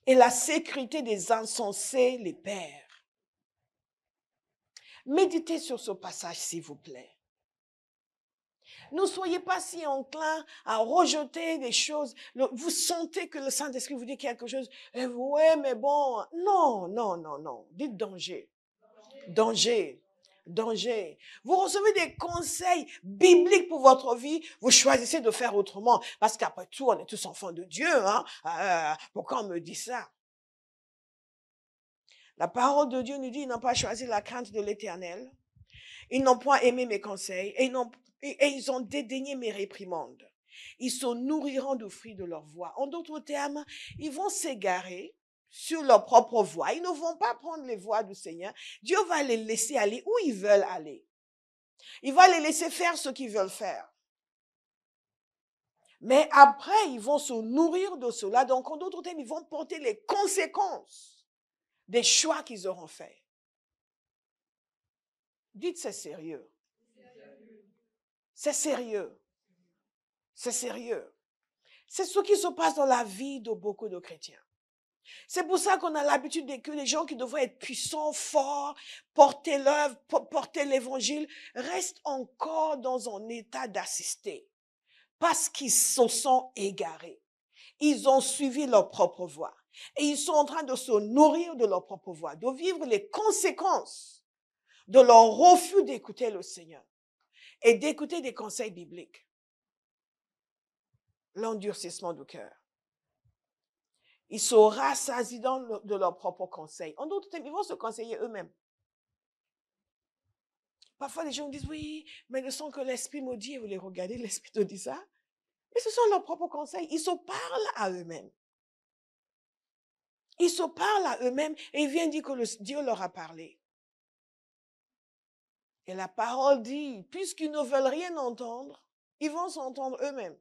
Et la sécurité des insensés les perd. Méditez sur ce passage, s'il vous plaît. Ne soyez pas si enclins à rejeter des choses. Vous sentez que le Saint-Esprit vous dit quelque chose. Ouais, mais bon. Non. Dites danger. Danger. Vous recevez des conseils bibliques pour votre vie, vous choisissez de faire autrement. Parce qu'après tout, on est tous enfants de Dieu. Pourquoi on me dit ça? La parole de Dieu nous dit, ils n'ont pas choisi la crainte de l'Éternel. Ils n'ont point aimé mes conseils et ils ont dédaigné mes réprimandes. Ils se nourriront du fruit de leur voix. En d'autres termes, ils vont s'égarer sur leur propre voie. Ils ne vont pas prendre les voies du Seigneur. Dieu va les laisser aller où ils veulent aller. Il va les laisser faire ce qu'ils veulent faire. Mais après, ils vont se nourrir de cela. Donc, en d'autres termes, ils vont porter les conséquences des choix qu'ils auront faits. Dites, c'est sérieux. C'est sérieux. C'est sérieux. C'est ce qui se passe dans la vie de beaucoup de chrétiens. C'est pour ça qu'on a l'habitude que les gens qui devraient être puissants, forts, porter l'œuvre, porter l'évangile, restent encore dans un état d'assister. Parce qu'ils se sont égarés. Ils ont suivi leur propre voie. Et ils sont en train de se nourrir de leur propre voie, de vivre les conséquences de leur refus d'écouter le Seigneur et d'écouter des conseils bibliques. L'endurcissement du cœur. Ils se rassasient de leurs propres conseils. En d'autres termes, ils vont se conseiller eux-mêmes. Parfois, les gens disent, oui, mais ne sont que l'esprit maudit. Et vous les regardez, l'esprit te dit ça. Mais ce sont leurs propres conseils. Ils se parlent à eux-mêmes. Ils se parlent à eux-mêmes et ils viennent dire que Dieu leur a parlé. Et la parole dit, puisqu'ils ne veulent rien entendre, ils vont s'entendre eux-mêmes.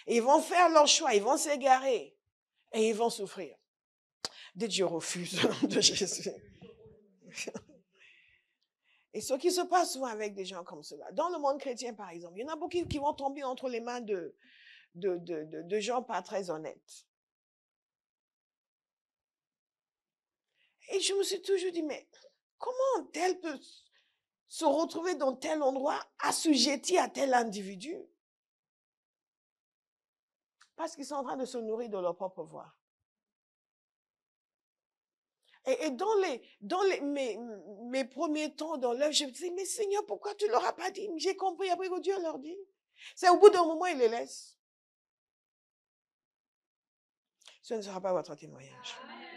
Et ils vont faire leur choix, ils vont s'égarer et ils vont souffrir. Dites, je refuse au nom de Jésus. Et ce qui se passe souvent avec des gens comme cela, dans le monde chrétien par exemple, il y en a beaucoup qui vont tomber entre les mains de gens pas très honnêtes. Et je me suis toujours dit, mais comment tel peut se retrouver dans tel endroit assujetti à tel individu? Parce qu'ils sont en train de se nourrir de leur propre voie. Et dans mes premiers temps dans l'œuvre, je me disais, mais Seigneur, pourquoi tu ne leur as pas dit? J'ai compris après que Dieu leur dit. C'est au bout d'un moment, il les laisse. Ce ne sera pas votre témoignage. Amen.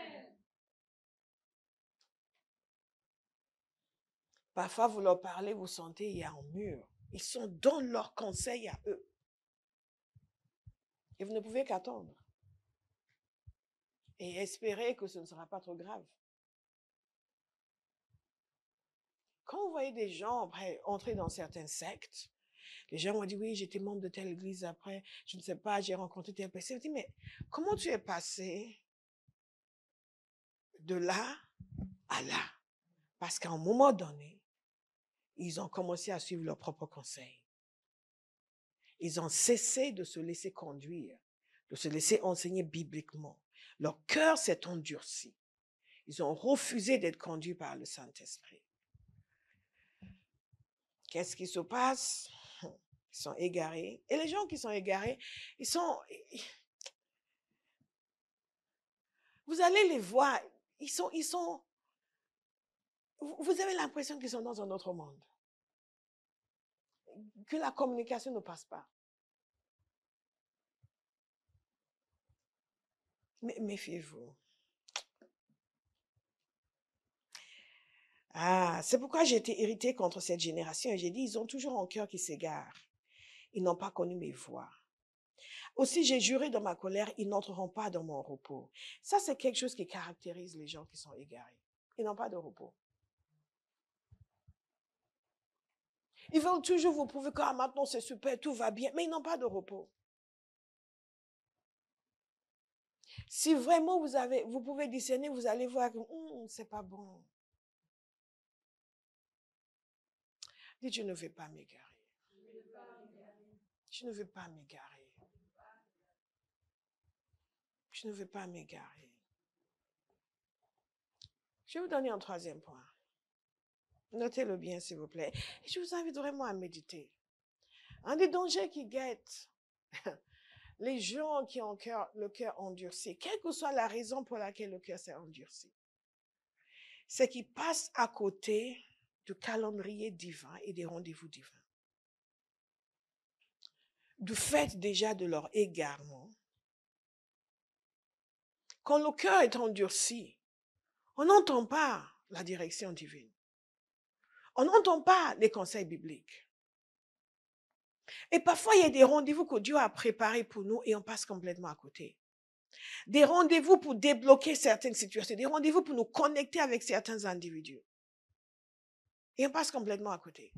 Parfois, vous leur parlez, vous sentez, il y a un mur. Ils sont dans leurs conseils à eux. Et vous ne pouvez qu'attendre. Et espérer que ce ne sera pas trop grave. Quand vous voyez des gens après entrer dans certaines sectes, les gens m'ont dit, oui, j'étais membre de telle église après, je ne sais pas, j'ai rencontré telle personne. Je me dis, mais comment tu es passé de là à là? Parce qu'à un moment donné, ils ont commencé à suivre leurs propres conseils. Ils ont cessé de se laisser conduire, de se laisser enseigner bibliquement. Leur cœur s'est endurci. Ils ont refusé d'être conduits par le Saint-Esprit. Qu'est-ce qui se passe? Ils sont égarés. Et les gens qui sont égarés, vous allez les voir, vous avez l'impression qu'ils sont dans un autre monde. Que la communication ne passe pas. Mais méfiez-vous. C'est pourquoi j'ai été irritée contre cette génération et j'ai dit, ils ont toujours un cœur qui s'égare. Ils n'ont pas connu mes voies. Aussi, j'ai juré dans ma colère, ils n'entreront pas dans mon repos. Ça, c'est quelque chose qui caractérise les gens qui sont égarés. Ils n'ont pas de repos. Ils veulent toujours vous prouver que maintenant c'est super, tout va bien, mais ils n'ont pas de repos. Si vraiment vous pouvez discerner, vous allez voir que c'est pas bon. Dites, je ne vais pas m'égarer. Je ne veux pas m'égarer. Je ne veux pas m'égarer. Je vais vous donner un troisième point. Notez-le bien, s'il vous plaît. Et je vous invite vraiment à méditer. Un des dangers qui guettent les gens qui ont le cœur endurci, quelle que soit la raison pour laquelle le cœur s'est endurci, c'est qu'ils passent à côté du calendrier divin et des rendez-vous divins. Du fait déjà de leur égarement, quand le cœur est endurci, on n'entend pas la direction divine. On n'entend pas les conseils bibliques. Et parfois, il y a des rendez-vous que Dieu a préparés pour nous et on passe complètement à côté. Des rendez-vous pour débloquer certaines situations, des rendez-vous pour nous connecter avec certains individus. Et on passe complètement à côté.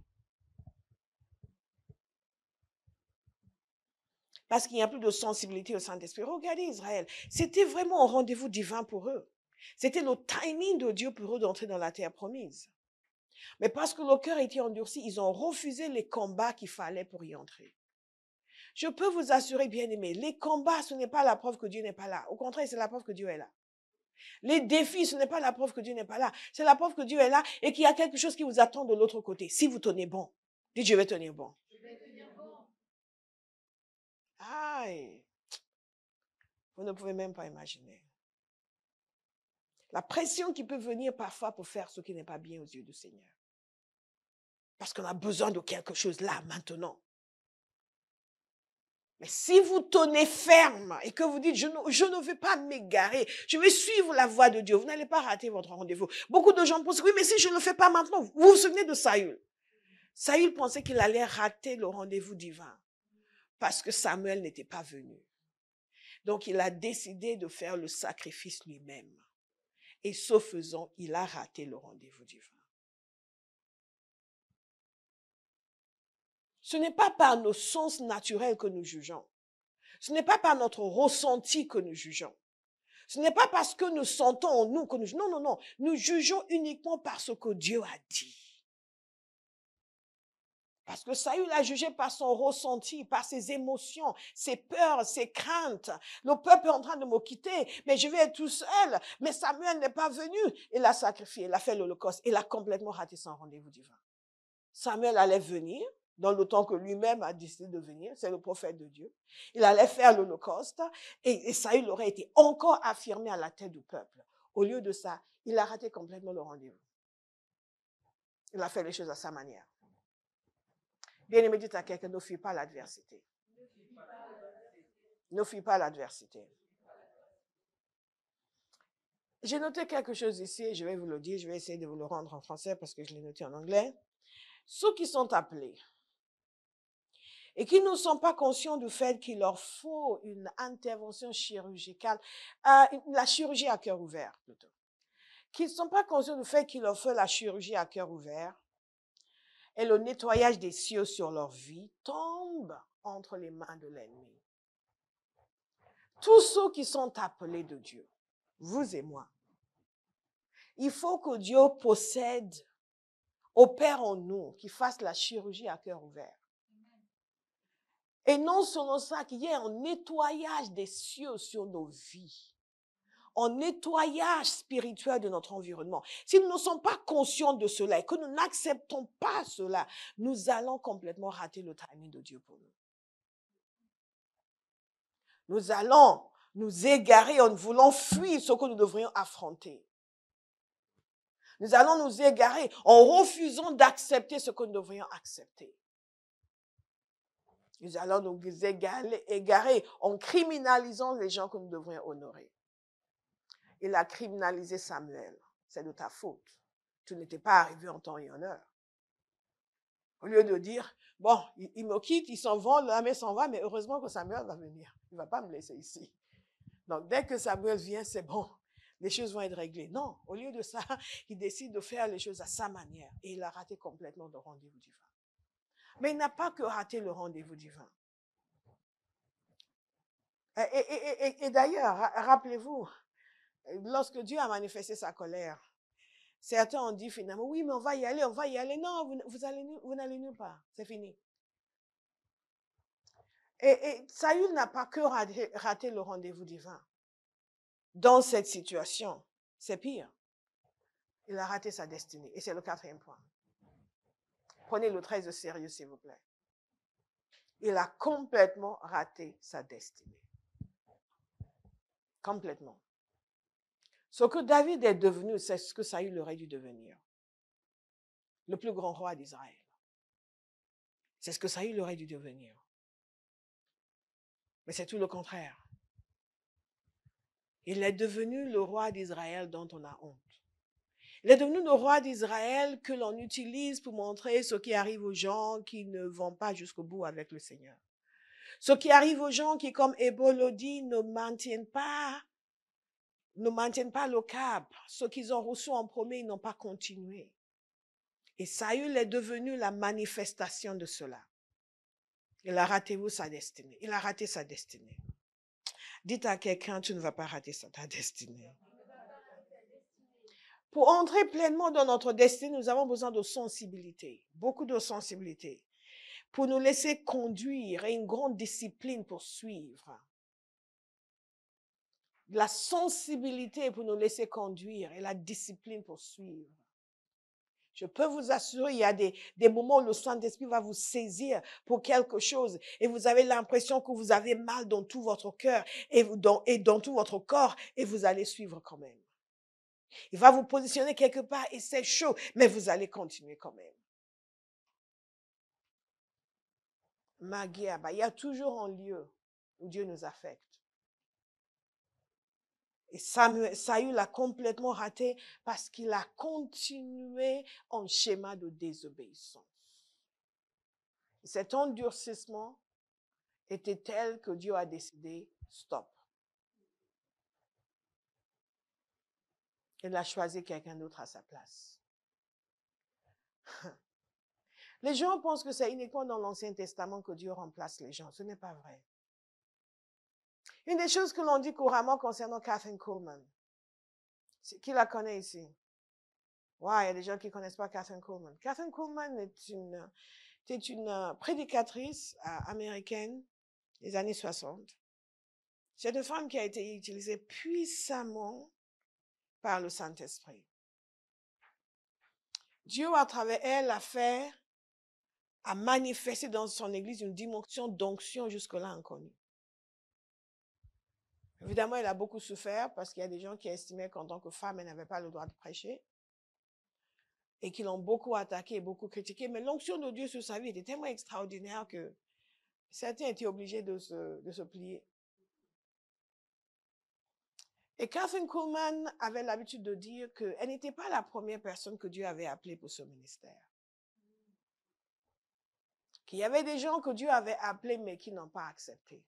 Parce qu'il n'y a plus de sensibilité au Saint-Esprit. Regardez Israël. C'était vraiment un rendez-vous divin pour eux. C'était le timing de Dieu pour eux d'entrer dans la terre promise. Mais parce que leur cœur était endurci, ils ont refusé les combats qu'il fallait pour y entrer. Je peux vous assurer, bien-aimés, les combats, ce n'est pas la preuve que Dieu n'est pas là. Au contraire, c'est la preuve que Dieu est là. Les défis, ce n'est pas la preuve que Dieu n'est pas là. C'est la preuve que Dieu est là et qu'il y a quelque chose qui vous attend de l'autre côté. Si vous tenez bon, dites, je vais tenir bon. Je vais tenir bon. Aïe, vous ne pouvez même pas imaginer. La pression qui peut venir parfois pour faire ce qui n'est pas bien aux yeux du Seigneur. Parce qu'on a besoin de quelque chose là, maintenant. Mais si vous tenez ferme et que vous dites, je ne vais pas m'égarer, je vais suivre la voie de Dieu, vous n'allez pas rater votre rendez-vous. Beaucoup de gens pensent, oui, mais si je ne le fais pas maintenant, vous vous souvenez de Saül? Saül pensait qu'il allait rater le rendez-vous divin parce que Samuel n'était pas venu. Donc, il a décidé de faire le sacrifice lui-même. Et ce faisant, il a raté le rendez-vous divin. Ce n'est pas par nos sens naturels que nous jugeons. Ce n'est pas par notre ressenti que nous jugeons. Ce n'est pas parce que nous sentons en nous que nous jugeons. Non, non, non. Nous jugeons uniquement par ce que Dieu a dit. Parce que Saül a jugé par son ressenti, par ses émotions, ses peurs, ses craintes. Le peuple est en train de me quitter, mais je vais être tout seul. Mais Samuel n'est pas venu. Il a sacrifié, il a fait l'Holocauste. Il a complètement raté son rendez-vous divin. Samuel allait venir, dans le temps que lui-même a décidé de venir. C'est le prophète de Dieu. Il allait faire l'Holocauste et Saül aurait été encore affirmé à la tête du peuple. Au lieu de ça, il a raté complètement le rendez-vous. Il a fait les choses à sa manière. Bien-aimé, dites à quelqu'un, ne fuis pas l'adversité. Ne fuis pas l'adversité. J'ai noté quelque chose ici, et je vais vous le dire, je vais essayer de vous le rendre en français parce que je l'ai noté en anglais. Ceux qui sont appelés et qui ne sont pas conscients du fait qu'il leur faut une intervention chirurgicale, la chirurgie à cœur ouvert plutôt, qui ne sont pas conscients du fait qu'il leur faut la chirurgie à cœur ouvert, et le nettoyage des cieux sur leur vie tombe entre les mains de l'ennemi. Tous ceux qui sont appelés de Dieu, vous et moi, il faut que Dieu possède, opère en nous, qu'il fasse la chirurgie à cœur ouvert. Et non seulement ça, qu'il y ait un nettoyage des cieux sur nos vies, un nettoyage spirituel de notre environnement. Si nous ne sommes pas conscients de cela et que nous n'acceptons pas cela, nous allons complètement rater le timing de Dieu pour nous. Nous allons nous égarer en voulant fuir ce que nous devrions affronter. Nous allons nous égarer en refusant d'accepter ce que nous devrions accepter. Nous allons nous égarer en criminalisant les gens que nous devrions honorer. Il a criminalisé Samuel. C'est de ta faute. Tu n'étais pas arrivé en temps et en heure. Au lieu de dire, bon, il me quitte, il s'en va, l'armée s'en va, mais heureusement que Samuel va venir. Il ne va pas me laisser ici. Donc, dès que Samuel vient, c'est bon. Les choses vont être réglées. Non, au lieu de ça, il décide de faire les choses à sa manière. Et il a raté complètement le rendez-vous divin. Mais il n'a pas que raté le rendez-vous divin. Et d'ailleurs, rappelez-vous, lorsque Dieu a manifesté sa colère, certains ont dit finalement, oui, mais on va y aller, on va y aller. Non, vous n'allez nulle part. C'est fini. Et Saül n'a pas que raté le rendez-vous divin. Dans cette situation, c'est pire. Il a raté sa destinée. Et c'est le 4e point. Prenez le 13 au sérieux, s'il vous plaît. Il a complètement raté sa destinée. Complètement. Ce que David est devenu, c'est ce que Saül aurait dû devenir. Le plus grand roi d'Israël. C'est ce que Saül aurait dû devenir. Mais c'est tout le contraire. Il est devenu le roi d'Israël dont on a honte. Il est devenu le roi d'Israël que l'on utilise pour montrer ce qui arrive aux gens qui ne vont pas jusqu'au bout avec le Seigneur. Ce qui arrive aux gens qui, comme Hébo le dit, ne maintiennent pas le cap. Ce qu'ils ont reçu en premier, ils n'ont pas continué. Et Saül est devenu la manifestation de cela. Il a raté où sa destinée? Il a raté sa destinée. Dites à quelqu'un, tu ne vas pas rater ta destinée. Pour entrer pleinement dans notre destinée, nous avons besoin de sensibilité, beaucoup de sensibilité, pour nous laisser conduire et une grande discipline pour suivre. La sensibilité pour nous laisser conduire et la discipline pour suivre. Je peux vous assurer, il y a des moments où le Saint-Esprit va vous saisir pour quelque chose et vous avez l'impression que vous avez mal dans tout votre cœur et dans tout votre corps et vous allez suivre quand même. Il va vous positionner quelque part et c'est chaud, mais vous allez continuer quand même. Il y a toujours un lieu où Dieu nous affecte. Et Saül l'a complètement raté parce qu'il a continué en schéma de désobéissance. Cet endurcissement était tel que Dieu a décidé, stop. Il a choisi quelqu'un d'autre à sa place. Les gens pensent que c'est uniquement dans l'Ancien Testament que Dieu remplace les gens. Ce n'est pas vrai. Une des choses que l'on dit couramment concernant Kathryn Kuhlman, qui la connaît ici? Ouais, il y a des gens qui ne connaissent pas Kathryn Kuhlman. Kathryn Kuhlman est une prédicatrice américaine des années 60. C'est une femme qui a été utilisée puissamment par le Saint-Esprit. Dieu, à travers elle, a manifesté dans son église une dimension d'onction jusque-là inconnue. Évidemment, elle a beaucoup souffert parce qu'il y a des gens qui estimaient qu'en tant que femme, elle n'avait pas le droit de prêcher et qui l'ont beaucoup attaquée et beaucoup critiquée. Mais l'onction de Dieu sur sa vie était tellement extraordinaire que certains étaient obligés de se plier. Et Kathryn Kuhlman avait l'habitude de dire qu'elle n'était pas la première personne que Dieu avait appelée pour ce ministère. Qu'il y avait des gens que Dieu avait appelés mais qui n'ont pas accepté.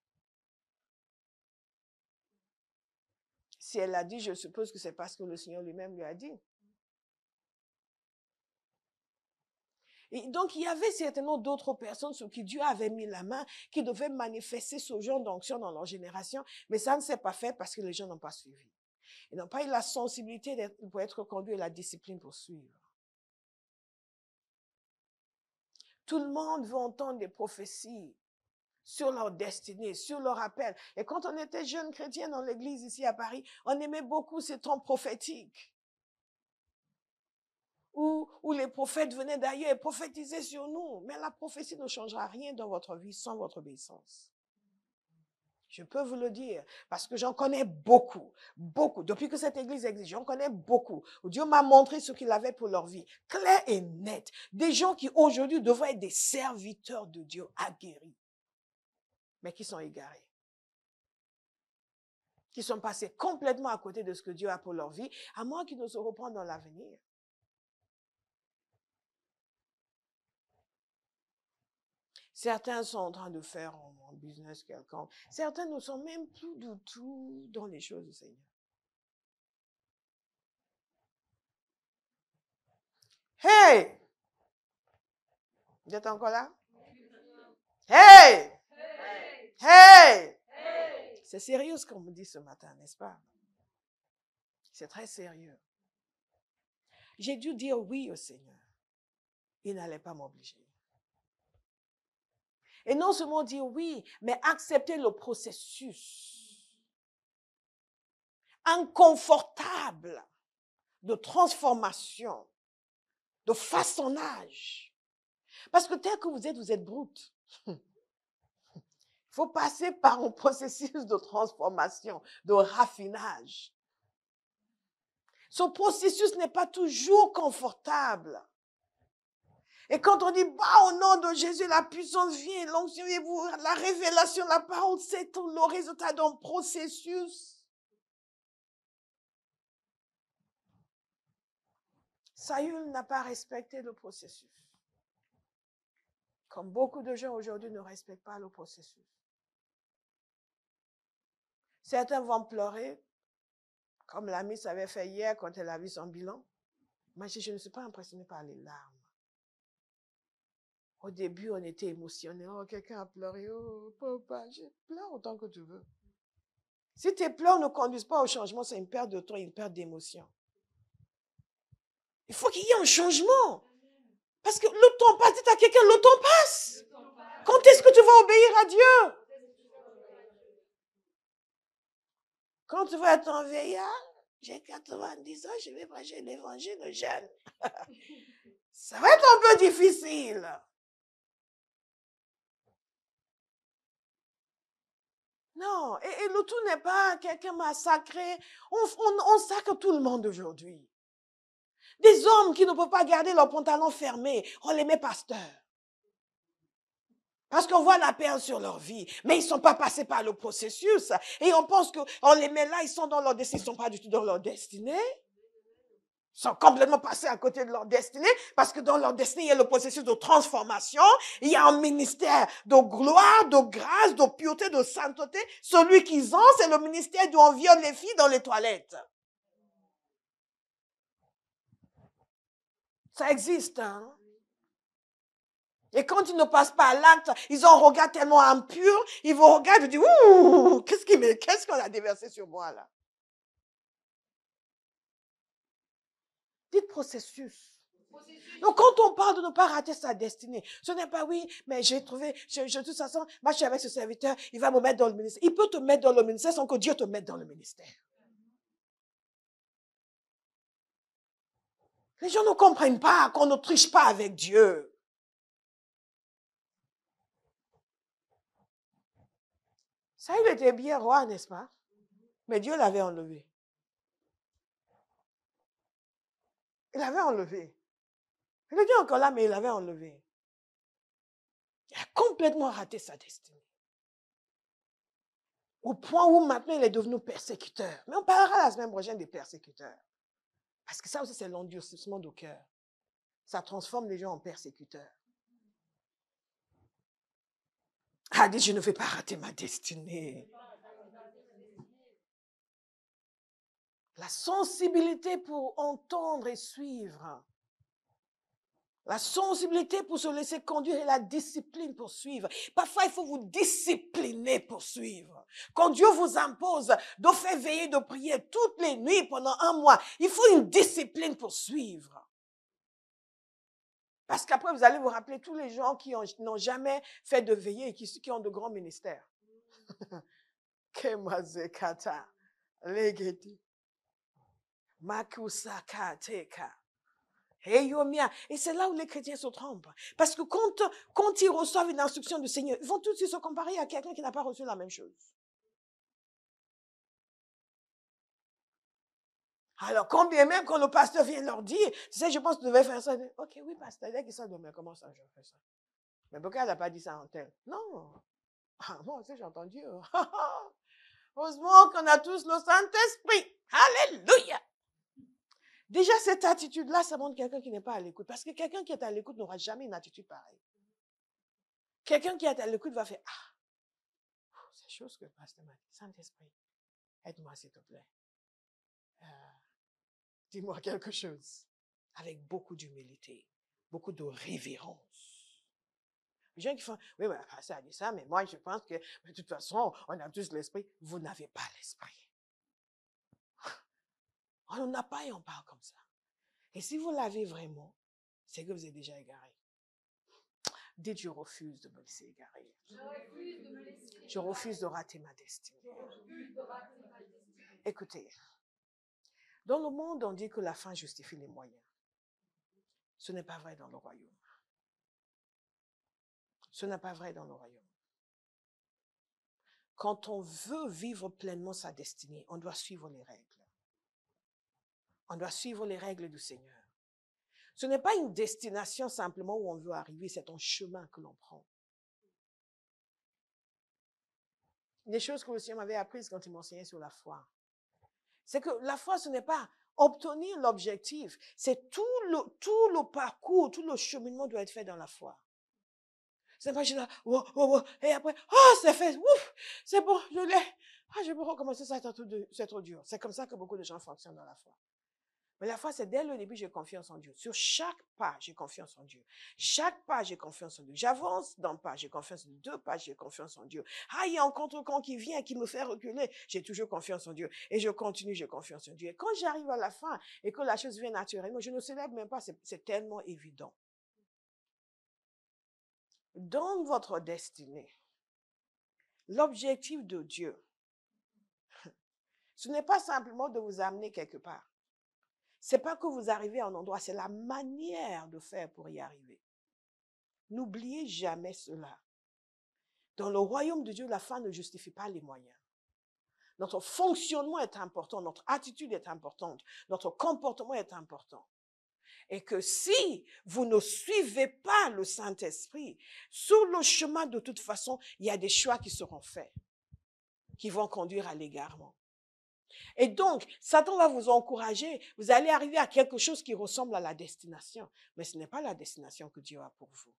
Si elle l'a dit, je suppose que c'est parce que le Seigneur lui-même lui a dit. Et donc, il y avait certainement d'autres personnes sur qui Dieu avait mis la main, qui devaient manifester ce genre d'onction dans leur génération, mais ça ne s'est pas fait parce que les gens n'ont pas suivi. Ils n'ont pas eu la sensibilité pour être conduits et la discipline pour suivre. Tout le monde veut entendre des prophéties sur leur destinée, sur leur appel. Et quand on était jeunes chrétiens dans l'église ici à Paris, on aimait beaucoup ces temps prophétiques. Où les prophètes venaient d'ailleurs et prophétisaient sur nous. Mais la prophétie ne changera rien dans votre vie sans votre obéissance. Je peux vous le dire, parce que j'en connais beaucoup, beaucoup. Depuis que cette église existe, j'en connais beaucoup. Dieu m'a montré ce qu'il avait pour leur vie, clair et net. Des gens qui aujourd'hui devraient être des serviteurs de Dieu aguerris, mais qui sont égarés. Qui sont passés complètement à côté de ce que Dieu a pour leur vie, à moins qu'ils ne se reprennent dans l'avenir. Certains sont en train de faire un business quelconque. Certains ne sont même plus du tout dans les choses du Seigneur. Hey! Vous êtes encore là? Hey! Hey! C'est sérieux ce qu'on me dit ce matin, n'est-ce pas? C'est très sérieux. J'ai dû dire oui au Seigneur. Il n'allait pas m'obliger. Et non seulement dire oui, mais accepter le processus inconfortable de transformation, de façonnage. Parce que tel que vous êtes brute. Il faut passer par un processus de transformation, de raffinage. Ce processus n'est pas toujours confortable. Et quand on dit, bah, au nom de Jésus, la puissance vient, l'onction vient, la révélation, la parole, c'est le résultat d'un processus. Saül n'a pas respecté le processus. Comme beaucoup de gens aujourd'hui ne respectent pas le processus. Certains vont pleurer, comme l'ami s'avait fait hier quand elle a vu son bilan. Moi, je ne suis pas impressionnée par les larmes. Au début, on était émotionnés. Oh, quelqu'un a pleuré. Oh, papa, je pleure autant que tu veux. Si tes pleurs ne conduisent pas au changement, c'est une perte de temps, une perte d'émotion. Il faut qu'il y ait un changement. Parce que le temps passe. Dites à quelqu'un, le temps passe. Quand est-ce que tu vas obéir à Dieu? Quand tu vas être un vieillard, j'ai 90 ans, je vais prêcher l'évangile aux jeunes. Ça va être un peu difficile. Non, et le tout n'est pas quelqu'un massacré. On sacre tout le monde aujourd'hui. Des hommes qui ne peuvent pas garder leurs pantalons fermés, on les met pasteurs. Parce qu'on voit la peur sur leur vie. Mais ils ne sont pas passés par le processus. Et on pense qu'on les met là, ils sont dans leur destinée. Ils ne sont pas du tout dans leur destinée. Ils sont complètement passés à côté de leur destinée. Parce que dans leur destinée, il y a le processus de transformation. Il y a un ministère de gloire, de grâce, de pureté, de sainteté. Celui qu'ils ont, c'est le ministère d'où on viole les filles dans les toilettes. Ça existe, hein? Et quand ils ne passent pas à l'acte, ils ont un regard tellement impur, ils vous regardent et disent, ouh, qu'est-ce qu'on a déversé sur moi là? Dites processus. Donc quand on parle de ne pas rater sa destinée, ce n'est pas oui, mais j'ai trouvé, de toute façon, moi je suis avec ce serviteur, il va me mettre dans le ministère. Il peut te mettre dans le ministère sans que Dieu te mette dans le ministère. Les gens ne comprennent pas qu'on ne triche pas avec Dieu. Ça, il était bien roi, n'est-ce pas? Mais Dieu l'avait enlevé. Il l'avait enlevé. Il était encore là, mais il l'avait enlevé. Il a complètement raté sa destinée. Au point où maintenant il est devenu persécuteur. Mais on parlera la semaine prochaine des persécuteurs. Parce que ça aussi, c'est l'endurcissement du cœur. Ça transforme les gens en persécuteurs. Ah, dit, je ne vais pas rater ma destinée. La sensibilité pour entendre et suivre. La sensibilité pour se laisser conduire et la discipline pour suivre. Parfois, il faut vous discipliner pour suivre. Quand Dieu vous impose de faire veiller, de prier toutes les nuits pendant un mois, il faut une discipline pour suivre. Parce qu'après, vous allez vous rappeler tous les gens qui n'ont jamais fait de veillée et qui ont de grands ministères. Kemazekata, legeti, makusakateka. Et c'est là où les chrétiens se trompent. Parce que quand ils reçoivent une instruction du Seigneur, ils vont tout de suite se comparer à quelqu'un qui n'a pas reçu la même chose. Alors, quand bien même quand le pasteur vient leur dire, tu sais, je pense que tu devais faire ça. Ok, oui, pasteur, dès que ça demain, comment ça, je fais ça? Mais pourquoi elle n'a pas dit ça en tel? Non. Ah, moi aussi, j'ai entendu. Heureusement qu'on a tous le Saint-Esprit. Alléluia. Déjà, cette attitude-là, ça montre quelqu'un qui n'est pas à l'écoute. Parce que quelqu'un qui est à l'écoute n'aura jamais une attitude pareille. Quelqu'un qui est à l'écoute va faire, ah, c'est chose que le pasteur m'a dit. Saint-Esprit, aide-moi s'il te plaît. Dis-moi quelque chose. Avec beaucoup d'humilité, beaucoup de révérence. Les gens qui font, oui, mais ça a dit ça, mais moi, je pense que, de toute façon, on a tous l'esprit. Vous n'avez pas l'esprit. On n'en a pas et on parle comme ça. Et si vous l'avez vraiment, c'est que vous êtes déjà égaré. Dites, je refuse de me laisser égarer. Je refuse de rater ma destinée. Écoutez, dans le monde, on dit que la fin justifie les moyens. Ce n'est pas vrai dans le royaume. Ce n'est pas vrai dans le royaume. Quand on veut vivre pleinement sa destinée, on doit suivre les règles. On doit suivre les règles du Seigneur. Ce n'est pas une destination simplement où on veut arriver, c'est un chemin que l'on prend. Des choses que le Seigneur m'avait apprises quand il m'enseignait sur la foi. C'est que la foi, ce n'est pas obtenir l'objectif, c'est tout le parcours, tout le cheminement doit être fait dans la foi. C'est pas juste là, et après, c'est fait, ouf, c'est bon, je l'ai. Je peux recommencer ça, c'est trop dur. C'est comme ça que beaucoup de gens fonctionnent dans la foi. Mais la foi, c'est dès le début, j'ai confiance en Dieu. Sur chaque pas, j'ai confiance en Dieu. Chaque pas, j'ai confiance en Dieu. J'avance d'un pas, j'ai confiance en Dieu. 2 pas, j'ai confiance en Dieu. Ah, il y a un contre-camp qui vient, qui me fait reculer. J'ai toujours confiance en Dieu. Et je continue, j'ai confiance en Dieu. Et quand j'arrive à la fin et que la chose vient naturellement, je ne célèbre même pas, c'est tellement évident. Dans votre destinée, l'objectif de Dieu, ce n'est pas simplement de vous amener quelque part. C'est pas que vous arrivez à un endroit, c'est la manière de faire pour y arriver. N'oubliez jamais cela. Dans le royaume de Dieu, la fin ne justifie pas les moyens. Notre fonctionnement est important, notre attitude est importante, notre comportement est important. Et que si vous ne suivez pas le Saint-Esprit, sur le chemin, de toute façon, il y a des choix qui seront faits, qui vont conduire à l'égarement. Et donc, Satan va vous encourager. Vous allez arriver à quelque chose qui ressemble à la destination. Mais ce n'est pas la destination que Dieu a pour vous.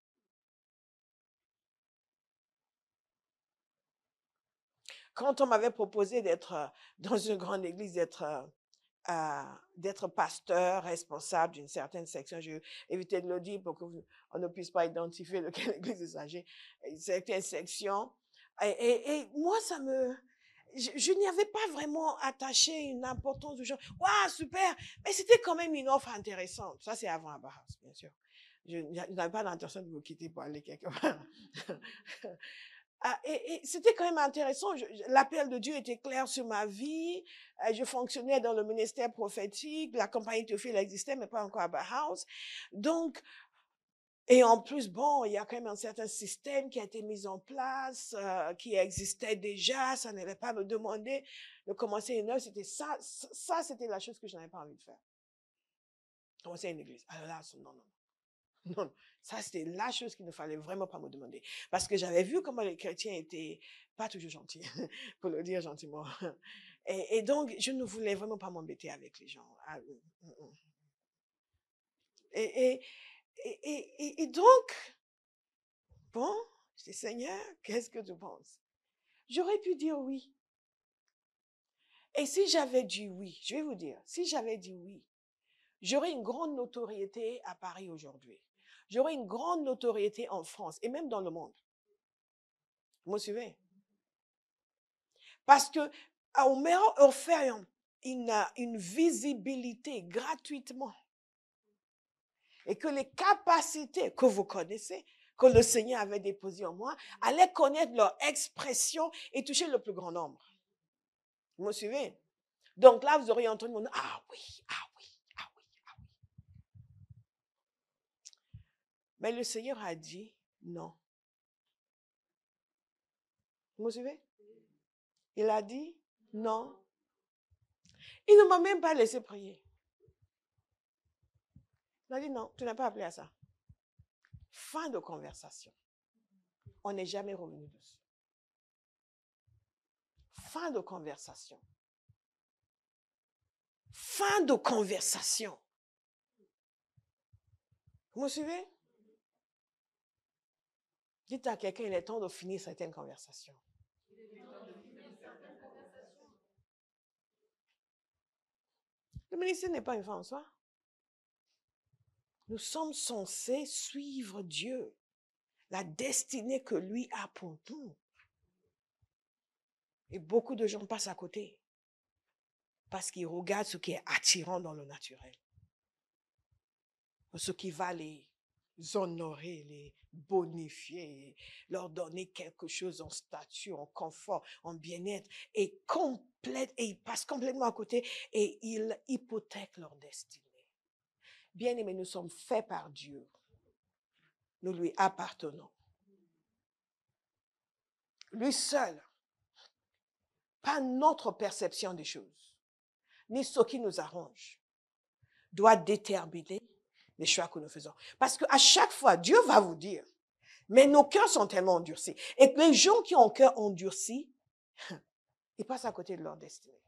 Quand on m'avait proposé d'être dans une grande église, d'être pasteur, responsable d'une certaine section, j'ai évité de le dire pour qu'on ne puisse pas identifier de quelle église il s'agit, une certaine section. Et moi, je n'y avais pas vraiment attaché une importance du genre, waouh, super, mais c'était quand même une offre intéressante. Ça, c'est avant Abraham, bien sûr. Je n'avais pas l'intention de vous quitter pour aller quelque part. Et c'était quand même intéressant. L'appel de Dieu était clair sur ma vie. Je fonctionnais dans le ministère prophétique. La compagnie Théophile existait, mais pas encore à Bauhaus. Donc, et en plus, bon, il y a quand même un certain système qui a été mis en place, qui existait déjà. Ça n'allait pas me demander de commencer une œuvre. C'était ça, c'était la chose que je n'avais pas envie de faire. Commencer une église. Alors là, non, non. Non, ça c'était la chose qu'il ne fallait vraiment pas me demander. Parce que j'avais vu comment les chrétiens étaient pas toujours gentils, pour le dire gentiment. Et donc, je ne voulais vraiment pas m'embêter avec les gens. Et donc, bon, je dis, Seigneur, qu'est-ce que tu penses? J'aurais pu dire oui. Et si j'avais dit oui, je vais vous dire, si j'avais dit oui, j'aurais une grande notoriété à Paris aujourd'hui. J'aurais une grande notoriété en France et même dans le monde. Vous me suivez? Parce que on m'a offert une visibilité gratuitement. Et que les capacités que vous connaissez, que le Seigneur avait déposées en moi, allaient connaître leur expression et toucher le plus grand nombre. Vous me suivez? Donc là, vous auriez entendu mon nom. Ah oui, ah oui, ah oui, ah oui. Mais le Seigneur a dit non. Vous me suivez? Il a dit non. Il ne m'a même pas laissé prier. Il a dit non, tu n'es pas appelé à ça. Fin de conversation. On n'est jamais revenu dessus. Fin de conversation. Fin de conversation. Vous me suivez? Dites à quelqu'un, il est temps de finir certaines conversations. Le ministère n'est pas une fin en soi. Nous sommes censés suivre Dieu, la destinée que lui a pour nous. Et beaucoup de gens passent à côté parce qu'ils regardent ce qui est attirant dans le naturel. Ce qui va les honorer, les bonifier, leur donner quelque chose en statut, en confort, en bien-être, et ils passent complètement à côté et ils hypothèquent leur destinée. Bien-aimés, nous sommes faits par Dieu. Nous lui appartenons. Lui seul, pas notre perception des choses, ni ce qui nous arrange, doit déterminer les choix que nous faisons. Parce qu'à chaque fois, Dieu va vous dire, mais nos cœurs sont tellement endurcis. Et que les gens qui ont un cœur endurci, ils passent à côté de leur destinée.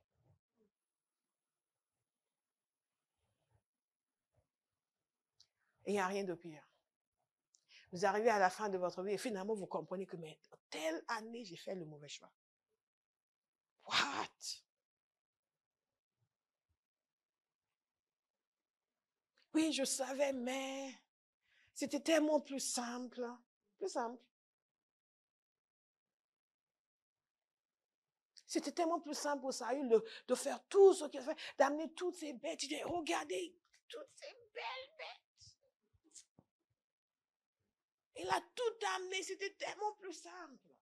Et il n'y a rien de pire. Vous arrivez à la fin de votre vie et finalement vous comprenez que mais telle année j'ai fait le mauvais choix. What? Oui, je savais, mais c'était tellement plus simple. Plus simple. C'était tellement plus simple pour Saül de faire tout ce qu'il a fait, d'amener toutes ces bêtes. Il dit, regardez, toutes ces belles bêtes. Il a tout amené, c'était tellement plus simple.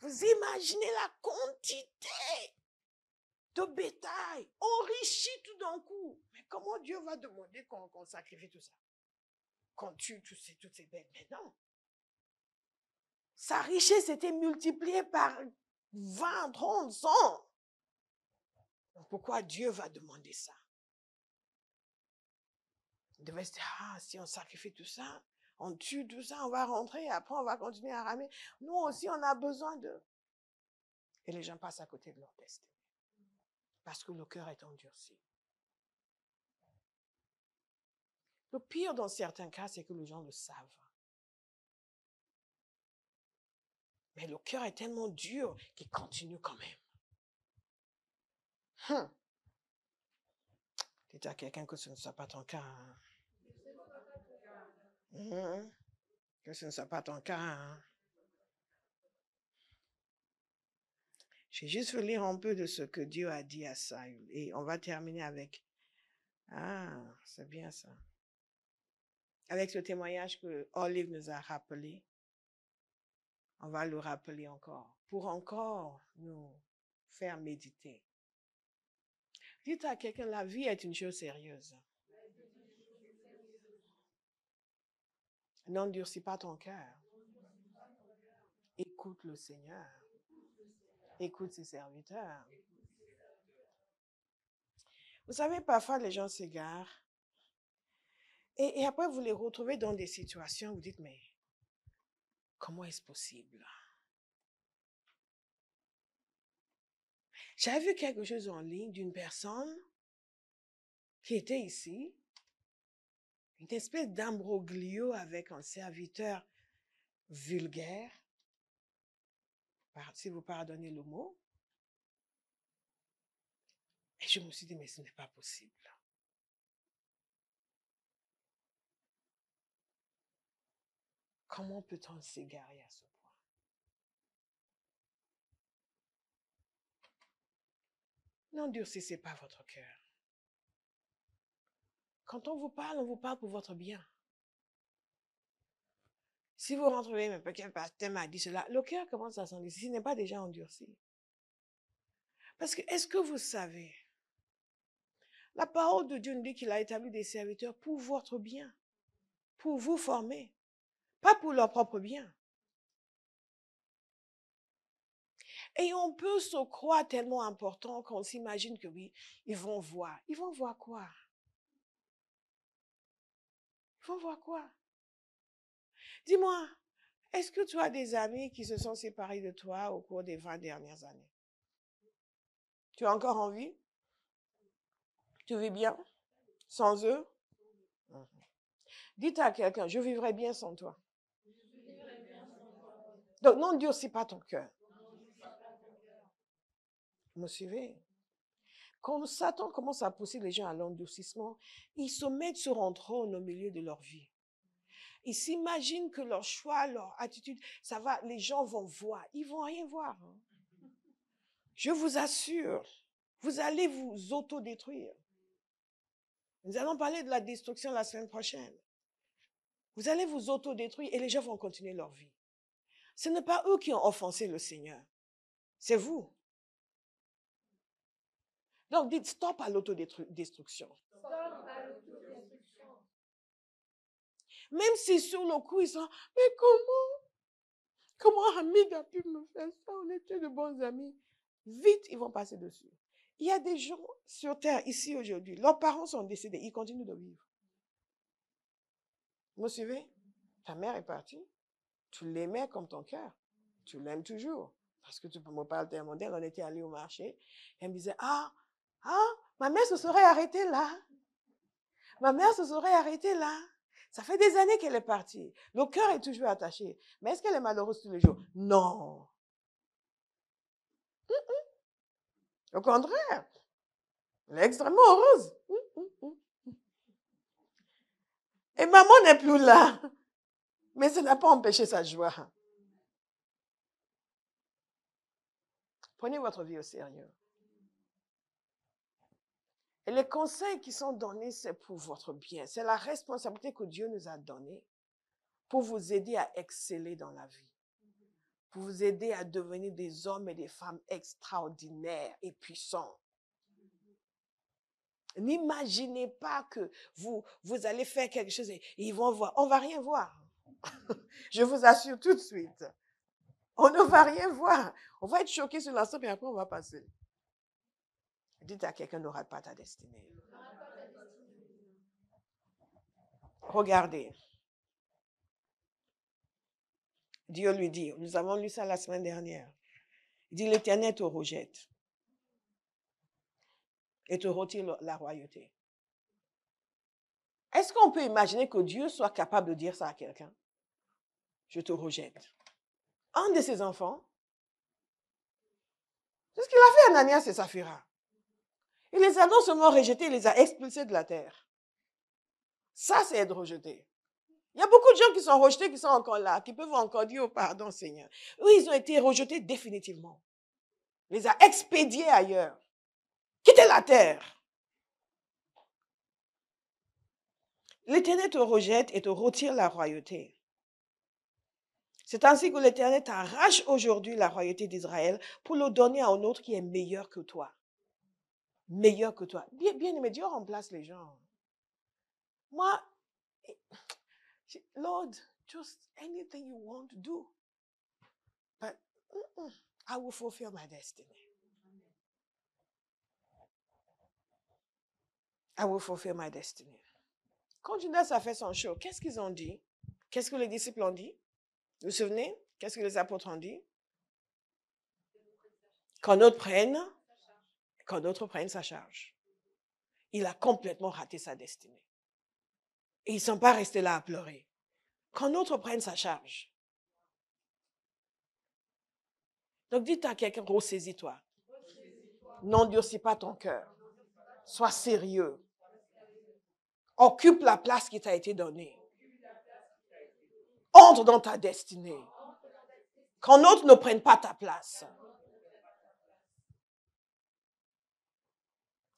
Vous imaginez la quantité de bétail enrichi tout d'un coup. Mais comment Dieu va demander qu'on sacrifie tout ça? Qu'on tue toutes ces bêtes? Mais non. Sa richesse était multipliée par 20, 30, 100. Donc pourquoi Dieu va demander ça? Il devait se dire, ah, si on sacrifie tout ça, on tue tout ça, on va rentrer, après on va continuer à ramer. Nous aussi, on a besoin de... Et les gens passent à côté de leur destin. Parce que le cœur est endurci. Le pire dans certains cas, c'est que les gens le savent. Mais le cœur est tellement dur qu'il continue quand même. Dites à quelqu'un que ce ne soit pas ton cas. Que ce ne soit pas ton cas. J'ai juste voulu lire un peu de ce que Dieu a dit à Saül. Et on va terminer avec... Ah, c'est bien ça. Avec le témoignage que Olive nous a rappelé. On va le rappeler encore. Pour encore nous faire méditer. Dites à quelqu'un, la vie est une chose sérieuse. N'endurcis pas ton cœur. Écoute le Seigneur. Écoute ses serviteurs. Vous savez, parfois les gens s'égarent. Et après, vous les retrouvez dans des situations où vous dites, mais comment est-ce possible? J'avais vu quelque chose en ligne d'une personne qui était ici, une espèce d'imbroglio avec un serviteur vulgaire, si vous pardonnez le mot. Et je me suis dit, mais ce n'est pas possible. Comment peut-on s'égarer à ce point? N'endurcissez pas votre cœur. Quand on vous parle pour votre bien. Si vous rentrez, mais quelqu'un pasteur m'a dit cela, le cœur commence à s'endurcir. Il n'est pas déjà endurci. Parce que, est-ce que vous savez, la parole de Dieu nous dit qu'il a établi des serviteurs pour votre bien, pour vous former, pas pour leur propre bien. Et on peut se croire tellement important qu'on s'imagine que oui, ils vont voir. Ils vont voir quoi? Ils vont voir quoi? Dis-moi, est-ce que tu as des amis qui se sont séparés de toi au cours des 20 dernières années? Tu as encore envie? Tu vis bien sans eux? Dites à quelqu'un, je vivrai bien sans toi. Donc, n'endurcis pas ton cœur. Vous me suivez? Quand Satan commence à pousser les gens à l'endurcissement, ils se mettent sur un trône au milieu de leur vie. Ils s'imaginent que leur choix, leur attitude, ça va, les gens vont voir. Ils vont rien voir. Je vous assure, vous allez vous autodétruire. Nous allons parler de la destruction la semaine prochaine. Vous allez vous autodétruire et les gens vont continuer leur vie. Ce n'est pas eux qui ont offensé le Seigneur. C'est vous. Donc dites stop à l'autodestruction. Stop à l'autodestruction. Même si sur le coup ils sont, mais comment Hamid a pu me faire ça? On était de bons amis. Vite, ils vont passer dessus. Il y a des gens sur terre ici aujourd'hui, leurs parents sont décédés, ils continuent de vivre. Vous me suivez? Ta mère est partie, tu l'aimais comme ton cœur, tu l'aimes toujours. Parce que tu me parles d'un modèle, on était allé au marché, elle me disait, ma mère se serait arrêtée là. Ma mère se serait arrêtée là. Ça fait des années qu'elle est partie. Le cœur est toujours attaché. Mais est-ce qu'elle est malheureuse tous les jours? Non. Au contraire, elle est extrêmement heureuse. Et maman n'est plus là. Mais ça n'a pas empêché sa joie. Prenez votre vie au sérieux. Et les conseils qui sont donnés, c'est pour votre bien. C'est la responsabilité que Dieu nous a donnée pour vous aider à exceller dans la vie. Pour vous aider à devenir des hommes et des femmes extraordinaires et puissants. N'imaginez pas que vous allez faire quelque chose et ils vont voir. On ne va rien voir. Je vous assure tout de suite. On ne va rien voir. On va être choqué sur l'instant et après on va passer. Dites à quelqu'un, n'aura pas ta destinée. Regardez. Dieu lui dit, nous avons lu ça la semaine dernière. Il dit, l'Éternel te rejette et te retire la royauté. Est-ce qu'on peut imaginer que Dieu soit capable de dire ça à quelqu'un? Je te rejette. Un de ses enfants, c'est ce qu'il a fait à Ananias et Saphira. Il les a non seulement rejetés, il les a expulsés de la terre. Ça, c'est être rejeté. Il y a beaucoup de gens qui sont rejetés, qui sont encore là, qui peuvent encore dire, oh, pardon Seigneur. Eux, ils ont été rejetés définitivement. Il les a expédiés ailleurs. Quittez la terre. L'Éternel te rejette et te retire la royauté. C'est ainsi que l'Éternel t'arrache aujourd'hui la royauté d'Israël pour le donner à un autre qui est meilleur que toi. Meilleur que toi. Bien aimé, Dieu remplace les gens. Moi, Lord, just anything you want to do. But I will fulfill my destiny. I will fulfill my destiny. Quand Judas a fait son show, qu'est-ce qu'ils ont dit? Qu'est-ce que les disciples ont dit? Vous vous souvenez? Qu'est-ce que les apôtres ont dit? Qu'un autre prenne sa charge. Il a complètement raté sa destinée. Et ils ne sont pas restés là à pleurer. Qu'un autre prenne sa charge. Donc dites à quelqu'un, ressaisis-toi. N'endurcis pas ton cœur. Sois sérieux. Occupe la place qui t'a été donnée. Entre dans ta destinée. Qu'un autre ne prenne pas ta place.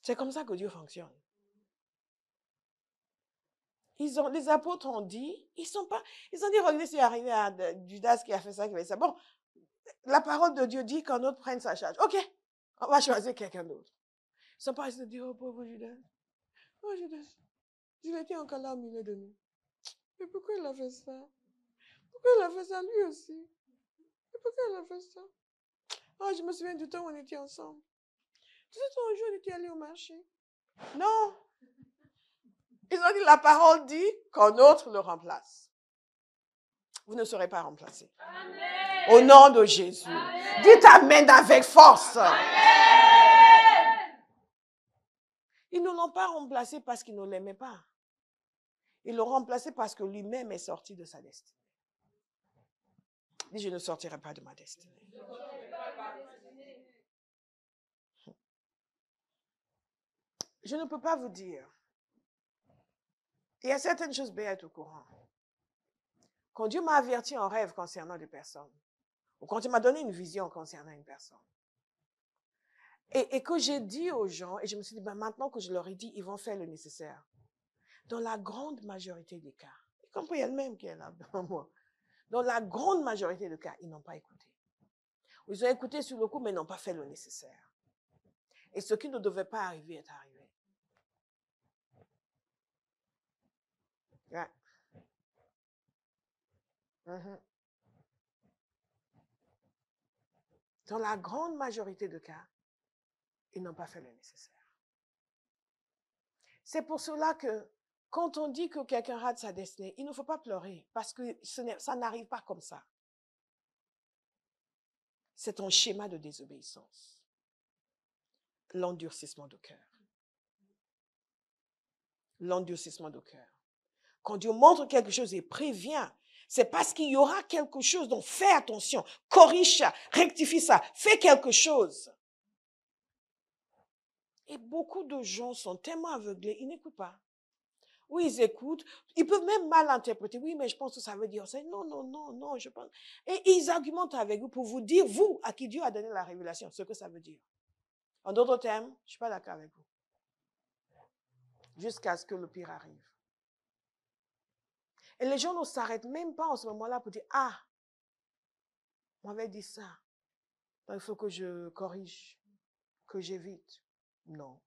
C'est comme ça que Dieu fonctionne. Les apôtres ont dit, ils ont dit, regardez, c'est arrivé à Judas qui a fait ça, qui a fait ça. Bon, la parole de Dieu dit qu'un autre prenne sa charge. Ok, on va choisir quelqu'un d'autre. Ils ne sont pas restés de dire, oh pauvre Judas. Oh Judas, il était encore là au milieu de nous. Mais pourquoi il a fait ça? Pourquoi il a fait ça lui aussi? Mais pourquoi il a fait ça? Oh, je me souviens du temps où on était ensemble. Tu sais, un jour, on était allé au marché. Non. Ils ont dit, la parole dit qu'un autre le remplace. Vous ne serez pas remplacé. Amen. Au nom de Jésus. Amen. Dites amen avec force. Amen. Ils ne l'ont pas remplacé parce qu'ils ne l'aimaient pas. Ils l'ont remplacé parce que lui-même est sorti de sa destinée. Dis, je ne sortirai pas de ma destinée. Je ne peux pas vous dire. Il y a certaines choses, Béa est au courant. Quand Dieu m'a averti en rêve concernant des personnes, ou quand il m'a donné une vision concernant une personne, et que j'ai dit aux gens, et je me suis dit, ben maintenant que je leur ai dit, ils vont faire le nécessaire. Dans la grande majorité des cas, y compris elle-même qui est là devant moi, dans la grande majorité des cas, ils n'ont pas écouté. Ils ont écouté sur le coup, mais n'ont pas fait le nécessaire. Et ce qui ne devait pas arriver est arrivé. Ouais. Dans la grande majorité des cas, ils n'ont pas fait le nécessaire. C'est pour cela que quand on dit que quelqu'un rate sa destinée, il ne faut pas pleurer parce que ça n'arrive pas comme ça. C'est un schéma de désobéissance. L'endurcissement de cœur. L'endurcissement de cœur. Quand Dieu montre quelque chose et prévient, c'est parce qu'il y aura quelque chose. Donc fais attention, corrige ça, rectifie ça, fais quelque chose. Et beaucoup de gens sont tellement aveuglés, ils n'écoutent pas. Oui, ils écoutent. Ils peuvent même mal interpréter. Oui, mais je pense que ça veut dire ça. Non, non, non, non, je pense. Et ils argumentent avec vous pour vous dire, vous, à qui Dieu a donné la révélation, ce que ça veut dire. En d'autres termes, je ne suis pas d'accord avec vous. Jusqu'à ce que le pire arrive. Et les gens ne s'arrêtent même pas en ce moment-là pour dire, ah, on m'avait dit ça. Donc, il faut que je corrige, que j'évite. Non.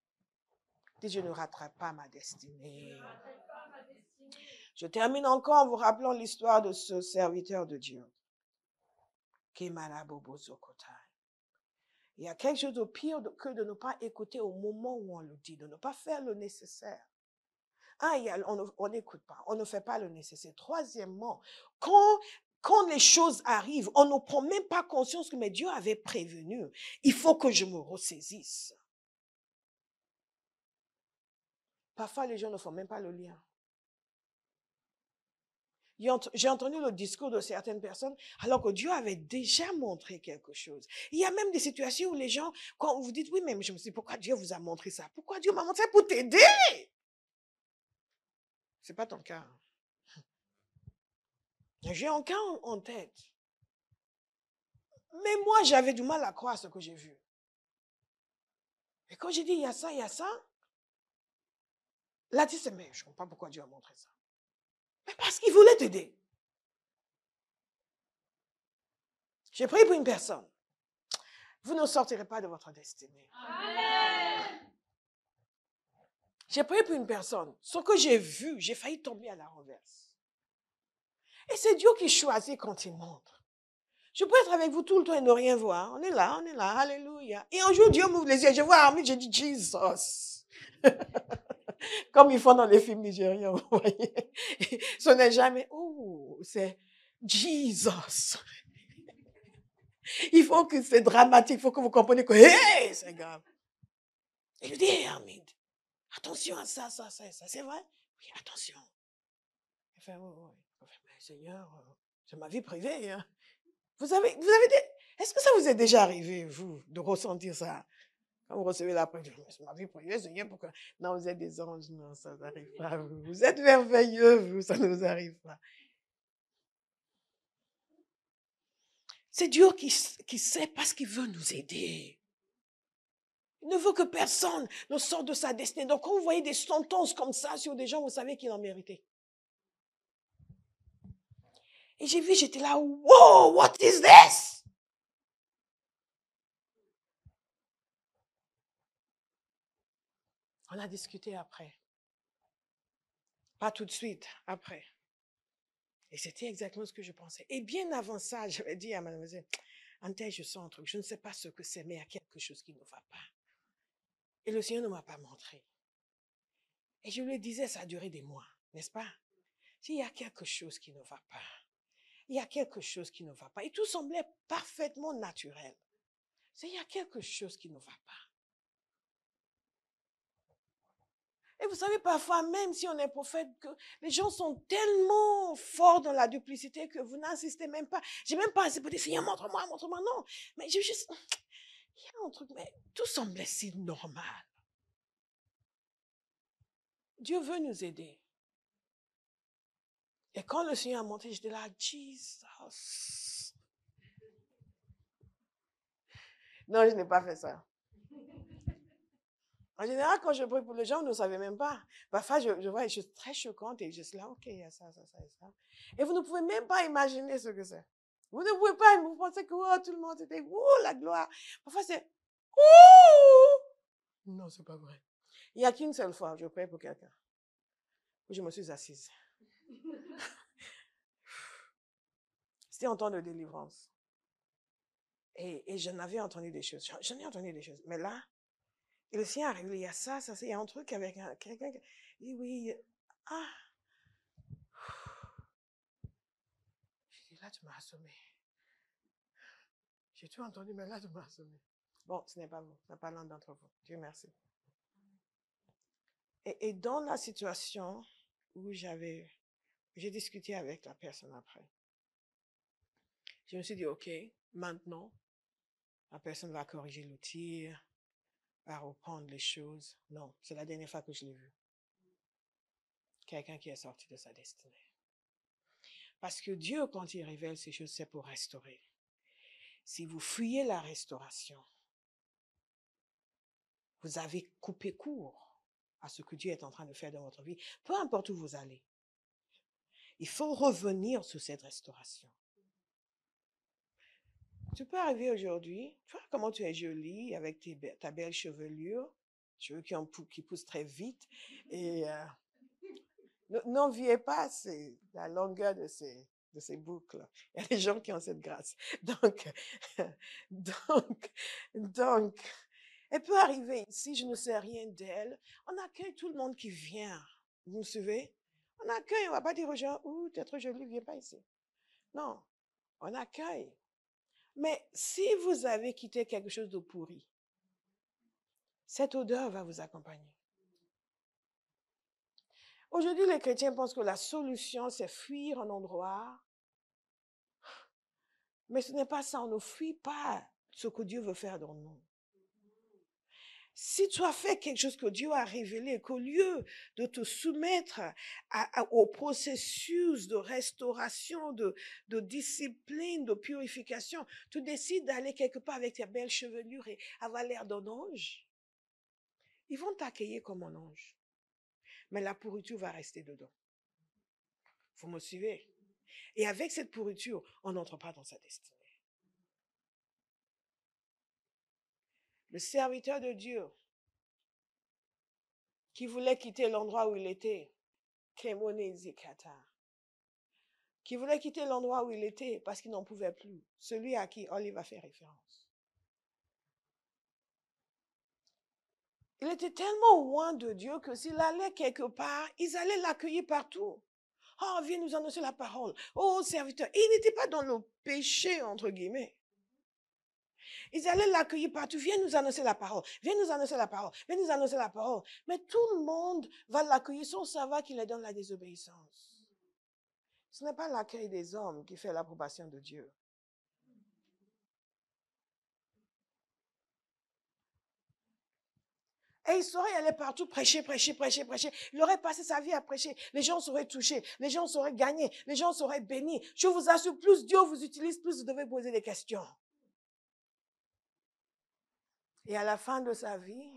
Dis, je ne rattrape pas ma destinée. Je termine encore en vous rappelant l'histoire de ce serviteur de Dieu. Il y a quelque chose de pire que de ne pas écouter au moment où on le dit, de ne pas faire le nécessaire. On n'écoute pas, on ne fait pas le nécessaire. Troisièmement, quand les choses arrivent, on ne prend même pas conscience que mais Dieu avait prévenu. Il faut que je me ressaisisse. Parfois, les gens ne font même pas le lien. J'ai entendu le discours de certaines personnes alors que Dieu avait déjà montré quelque chose. Il y a même des situations où les gens, quand vous dites, oui, mais je me suis dit, pourquoi Dieu vous a montré ça? Pourquoi Dieu m'a montré ça pour t'aider? Ce n'est pas ton cas. J'ai un cas en tête. Mais moi, j'avais du mal à croire ce que j'ai vu. Et quand j'ai dit, il y a ça, là, tu sais, mais je ne comprends pas pourquoi Dieu a montré ça. Mais parce qu'il voulait t'aider. J'ai prié pour une personne. Vous ne sortirez pas de votre destinée. Amen. J'ai prié pour une personne. Ce que j'ai vu, j'ai failli tomber à la renverse. Et c'est Dieu qui choisit quand il montre. Je peux être avec vous tout le temps et ne rien voir. On est là, alléluia. Et un jour, Dieu m'ouvre les yeux, je vois Armin, je dis, Jesus. Comme ils font dans les films nigériens, vous voyez. Ce n'est jamais, c'est Jesus. Il faut que c'est dramatique, il faut que vous compreniez que, hey, c'est grave. Et je dis, hey, Armin, attention à ça, c'est vrai? Oui, attention. Il fait, oui. Mais Seigneur, c'est ma vie privée. Hein. Vous avez est-ce que ça vous est déjà arrivé, vous, de ressentir ça? Quand vous recevez la prière, c'est ma vie privée, Seigneur, pourquoi? Non, vous êtes des anges, non, ça n'arrive pas. Vous êtes merveilleux, vous, ça ne vous arrive pas. C'est Dieu qui sait parce qu'il veut nous aider. Il ne veut que personne ne sorte de sa destinée. Donc, quand vous voyez des sentences comme ça sur des gens, vous savez qu'ils en méritaient. Et j'ai vu, j'étais là, wow, what is this? On a discuté après. Pas tout de suite, après. Et c'était exactement ce que je pensais. Et bien avant ça, j'avais dit à mademoiselle, Antenne, je sens un truc, je ne sais pas ce que c'est, mais il y a quelque chose qui ne va pas. Et le Seigneur ne m'a pas montré. Et je lui disais, ça a duré des mois, n'est-ce pas? S'il y a quelque chose qui ne va pas, il y a quelque chose qui ne va pas. Et tout semblait parfaitement naturel. Il y a quelque chose qui ne va pas. Et vous savez, parfois, même si on est prophète, que les gens sont tellement forts dans la duplicité que vous n'insistez même pas. J'ai même pas assez pour dire, Seigneur, montre-moi, non. Mais il y a un truc, mais tout semblait si normal. Dieu veut nous aider. Et quand le Seigneur a monté, j'étais là, Jesus. Non, je n'ai pas fait ça. En général, quand je prie pour les gens, vous ne savez même pas. Parfois, je vois, je suis très choquante et je suis là, ok, il y a ça. Et vous ne pouvez même pas imaginer ce que c'est. Vous ne pouvez pas, vous pensez que oh, tout le monde était, la gloire. Parfois, c'est, non, c'est pas vrai. Il n'y a qu'une seule fois, je prie pour quelqu'un, où je me suis assise. C'était en temps de délivrance. Et j'en avais entendu des choses. J'en ai entendu des choses. Mais là, et le Seigneur arrive, il y a ça, il y a un truc avec quelqu'un qui dit oui, J'ai dit, là, tu m'as assommé. J'ai tout entendu, mais là, tu m'as assommé. Bon, ce n'est pas vous, ce n'est pas l'un d'entre vous. Dieu merci. Et dans la situation où j'ai discuté avec la personne après, je me suis dit, OK, maintenant, la personne va corriger le tir, va reprendre les choses. Non, c'est la dernière fois que je l'ai vu. quelqu'un qui est sorti de sa destinée. Parce que Dieu, quand il révèle ces choses, c'est pour restaurer. Si vous fuyez la restauration, vous avez coupé court à ce que Dieu est en train de faire dans votre vie, peu importe où vous allez. Il faut revenir sur cette restauration. Tu peux arriver aujourd'hui, tu vois comment tu es jolie avec ta belle chevelure, cheveux qui poussent très vite, et n'enviez pas la longueur de ces boucles. Il y a des gens qui ont cette grâce. Donc, elle peut arriver ici, je ne sais rien d'elle. On accueille tout le monde qui vient. Vous me suivez? On accueille, on ne va pas dire aux gens, ouh, t'es trop jolie, viens pas ici. Non, on accueille. Mais si vous avez quitté quelque chose de pourri, cette odeur va vous accompagner. Aujourd'hui, les chrétiens pensent que la solution, c'est fuir un endroit. Mais ce n'est pas ça, on ne fuit pas ce que Dieu veut faire dans nous. Si tu as fait quelque chose que Dieu a révélé, qu'au lieu de te soumettre au processus de restauration, de discipline, de purification, tu décides d'aller quelque part avec ta belle chevelure et avoir l'air d'un ange, ils vont t'accueillir comme un ange. Mais la pourriture va rester dedans. Vous me suivez? Et avec cette pourriture, on n'entre pas dans sa destinée. Le serviteur de Dieu qui voulait quitter l'endroit où il était, qui voulait quitter l'endroit où il était parce qu'il n'en pouvait plus, celui à qui Olive a fait référence. Il était tellement loin de Dieu que s'il allait quelque part, ils allaient l'accueillir partout. Oh, viens nous annoncer la parole. Oh, serviteur. Et il n'était pas dans le péché, entre guillemets. Ils allaient l'accueillir partout. Viens nous annoncer la parole. Viens nous annoncer la parole. Viens nous annoncer la parole. Mais tout le monde va l'accueillir sans savoir qu'il est dans la désobéissance. Ce n'est pas l'accueil des hommes qui fait l'approbation de Dieu. Et il saurait aller partout prêcher. Il aurait passé sa vie à prêcher. Les gens seraient touchés. Les gens seraient gagnés. Les gens seraient bénis. Je vous assure, plus Dieu vous utilise, plus vous devez poser des questions. Et à la fin de sa vie,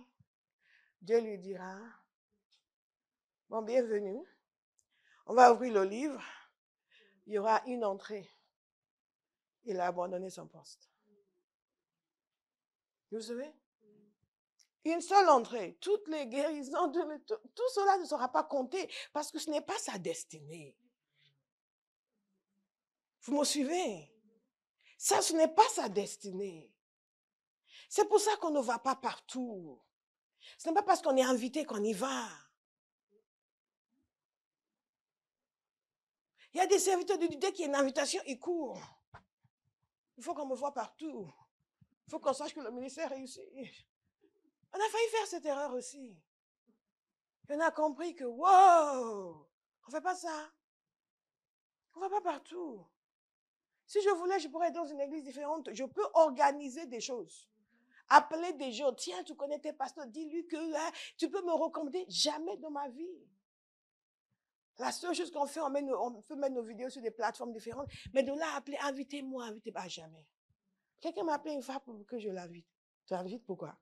Dieu lui dira, bon, bienvenue. On va ouvrir le livre. Il y aura une entrée. Il a abandonné son poste. Vous savez? Une seule entrée. Toutes les guérisons, tout cela ne sera pas compté parce que ce n'est pas sa destinée. Vous me suivez? Ça, ce n'est pas sa destinée. C'est pour ça qu'on ne va pas partout. Ce n'est pas parce qu'on est invité qu'on y va. Il y a des serviteurs de Dieu, dès qu'il y a une invitation, ils courent. Il faut qu'on me voie partout. Il faut qu'on sache que le ministère réussit. On a failli faire cette erreur aussi. Et on a compris que, wow, on ne fait pas ça. On ne va pas partout. Si je voulais, je pourrais être dans une église différente. Je peux organiser des choses. Appeler des gens. Tiens, tu connais tes pasteurs, dis-lui que tu peux me recommander. Jamais dans ma vie. La seule chose qu'on fait, on peut mettre nos vidéos sur des plateformes différentes. Mais de là, appeler, invitez-moi, invitez-moi. Jamais. Quelqu'un m'a appelé une fois pour que je l'invite. Tu l'invites pourquoi?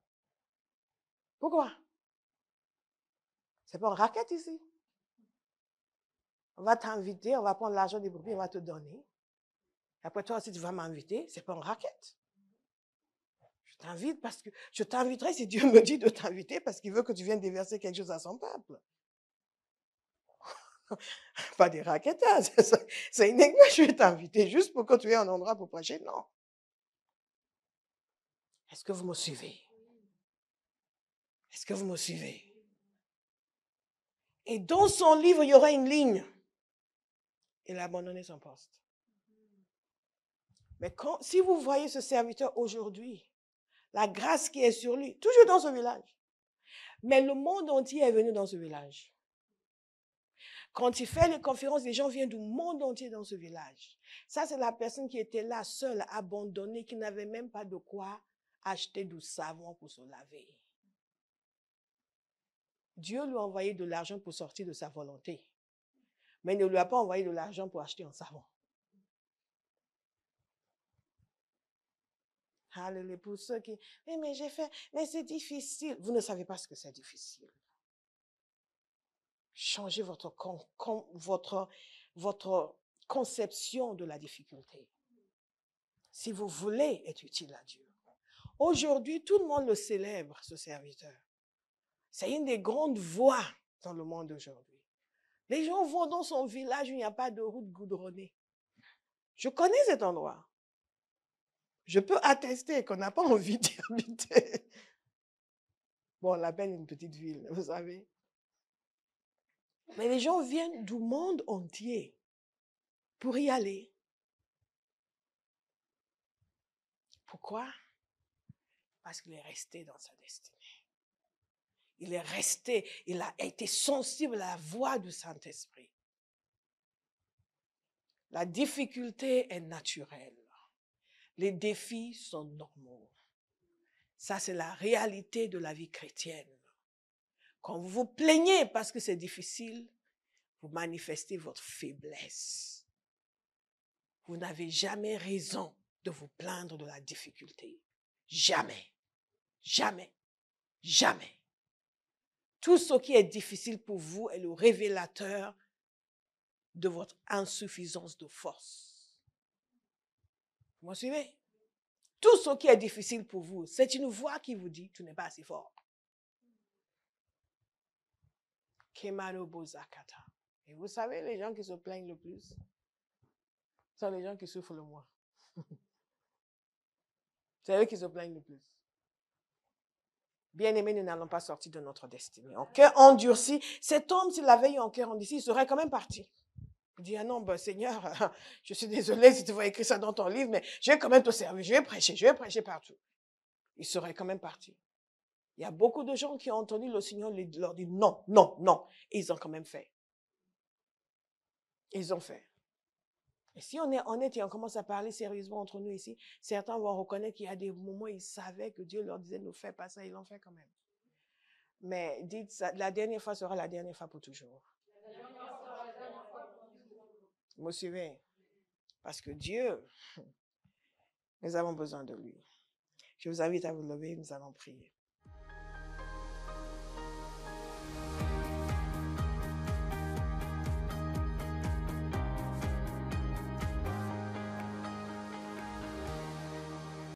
Pourquoi? C'est pas une raquette ici. On va t'inviter, on va prendre l'argent des brebis, on va te donner. Après toi aussi, tu vas m'inviter. C'est pas une raquette. Je t'invite parce que je t'inviterai si Dieu me dit de t'inviter parce qu'il veut que tu viennes déverser quelque chose à son peuple. Pas des raquettes, hein. C'est une église, je vais t'inviter juste pour que tu aies un endroit pour prêcher. Non. Est-ce que vous me suivez? Est-ce que vous me suivez? Et dans son livre, il y aura une ligne. Il a abandonné son poste. Mais si vous voyez ce serviteur aujourd'hui, la grâce qui est sur lui, toujours dans ce village. Mais le monde entier est venu dans ce village. Quand il fait les conférences, les gens viennent du monde entier dans ce village. Ça, c'est la personne qui était là, seule, abandonnée, qui n'avait même pas de quoi acheter du savon pour se laver. Dieu lui a envoyé de l'argent pour sortir de sa volonté. mais il ne lui a pas envoyé de l'argent pour acheter un savon. Alléluia. Pour ceux qui, mais j'ai fait, mais c'est difficile. Vous ne savez pas ce que c'est difficile. Changez votre conception de la difficulté. Si vous voulez être utile à Dieu. Aujourd'hui, tout le monde le célèbre, ce serviteur. C'est une des grandes voix dans le monde aujourd'hui. Les gens vont dans son village où il n'y a pas de route goudronnée. Je connais cet endroit. Je peux attester qu'on n'a pas envie d'y habiter. Bon, on l'appelle une petite ville, vous savez. Mais les gens viennent du monde entier pour y aller. Pourquoi? Parce qu'il est resté dans sa destinée. Il est resté, il a été sensible à la voix du Saint-Esprit. La difficulté est naturelle. Les défis sont normaux. Ça, c'est la réalité de la vie chrétienne. Quand vous vous plaignez parce que c'est difficile, vous manifestez votre faiblesse. Vous n'avez jamais raison de vous plaindre de la difficulté. Jamais. Jamais. Jamais. Tout ce qui est difficile pour vous est le révélateur de votre insuffisance de force. Vous me suivez? Tout ce qui est difficile pour vous, c'est une voix qui vous dit, tu n'es pas assez fort. Et vous savez, les gens qui se plaignent le plus sont les gens qui souffrent le moins. C'est eux qui se plaignent le plus. Bien-aimés, nous n'allons pas sortir de notre destinée. En cœur endurci, cet homme, s'il avait eu un cœur endurci, il serait quand même parti. Il dit, ah non, ben, Seigneur, je suis désolé si tu vas écrire ça dans ton livre, mais je vais quand même te servir, je vais prêcher partout. Il serait quand même parti. Il y a beaucoup de gens qui ont entendu le Seigneur leur dire non, non, non. Et ils ont quand même fait. Ils ont fait. Et si on est honnête et on commence à parler sérieusement entre nous ici, certains vont reconnaître qu'il y a des moments où ils savaient que Dieu leur disait ne fais pas ça, ils l'ont fait quand même. Mais dites ça, la dernière fois sera la dernière fois pour toujours. Vous me suivez? Parce que Dieu, nous avons besoin de lui. Je vous invite à vous lever, nous allons prier.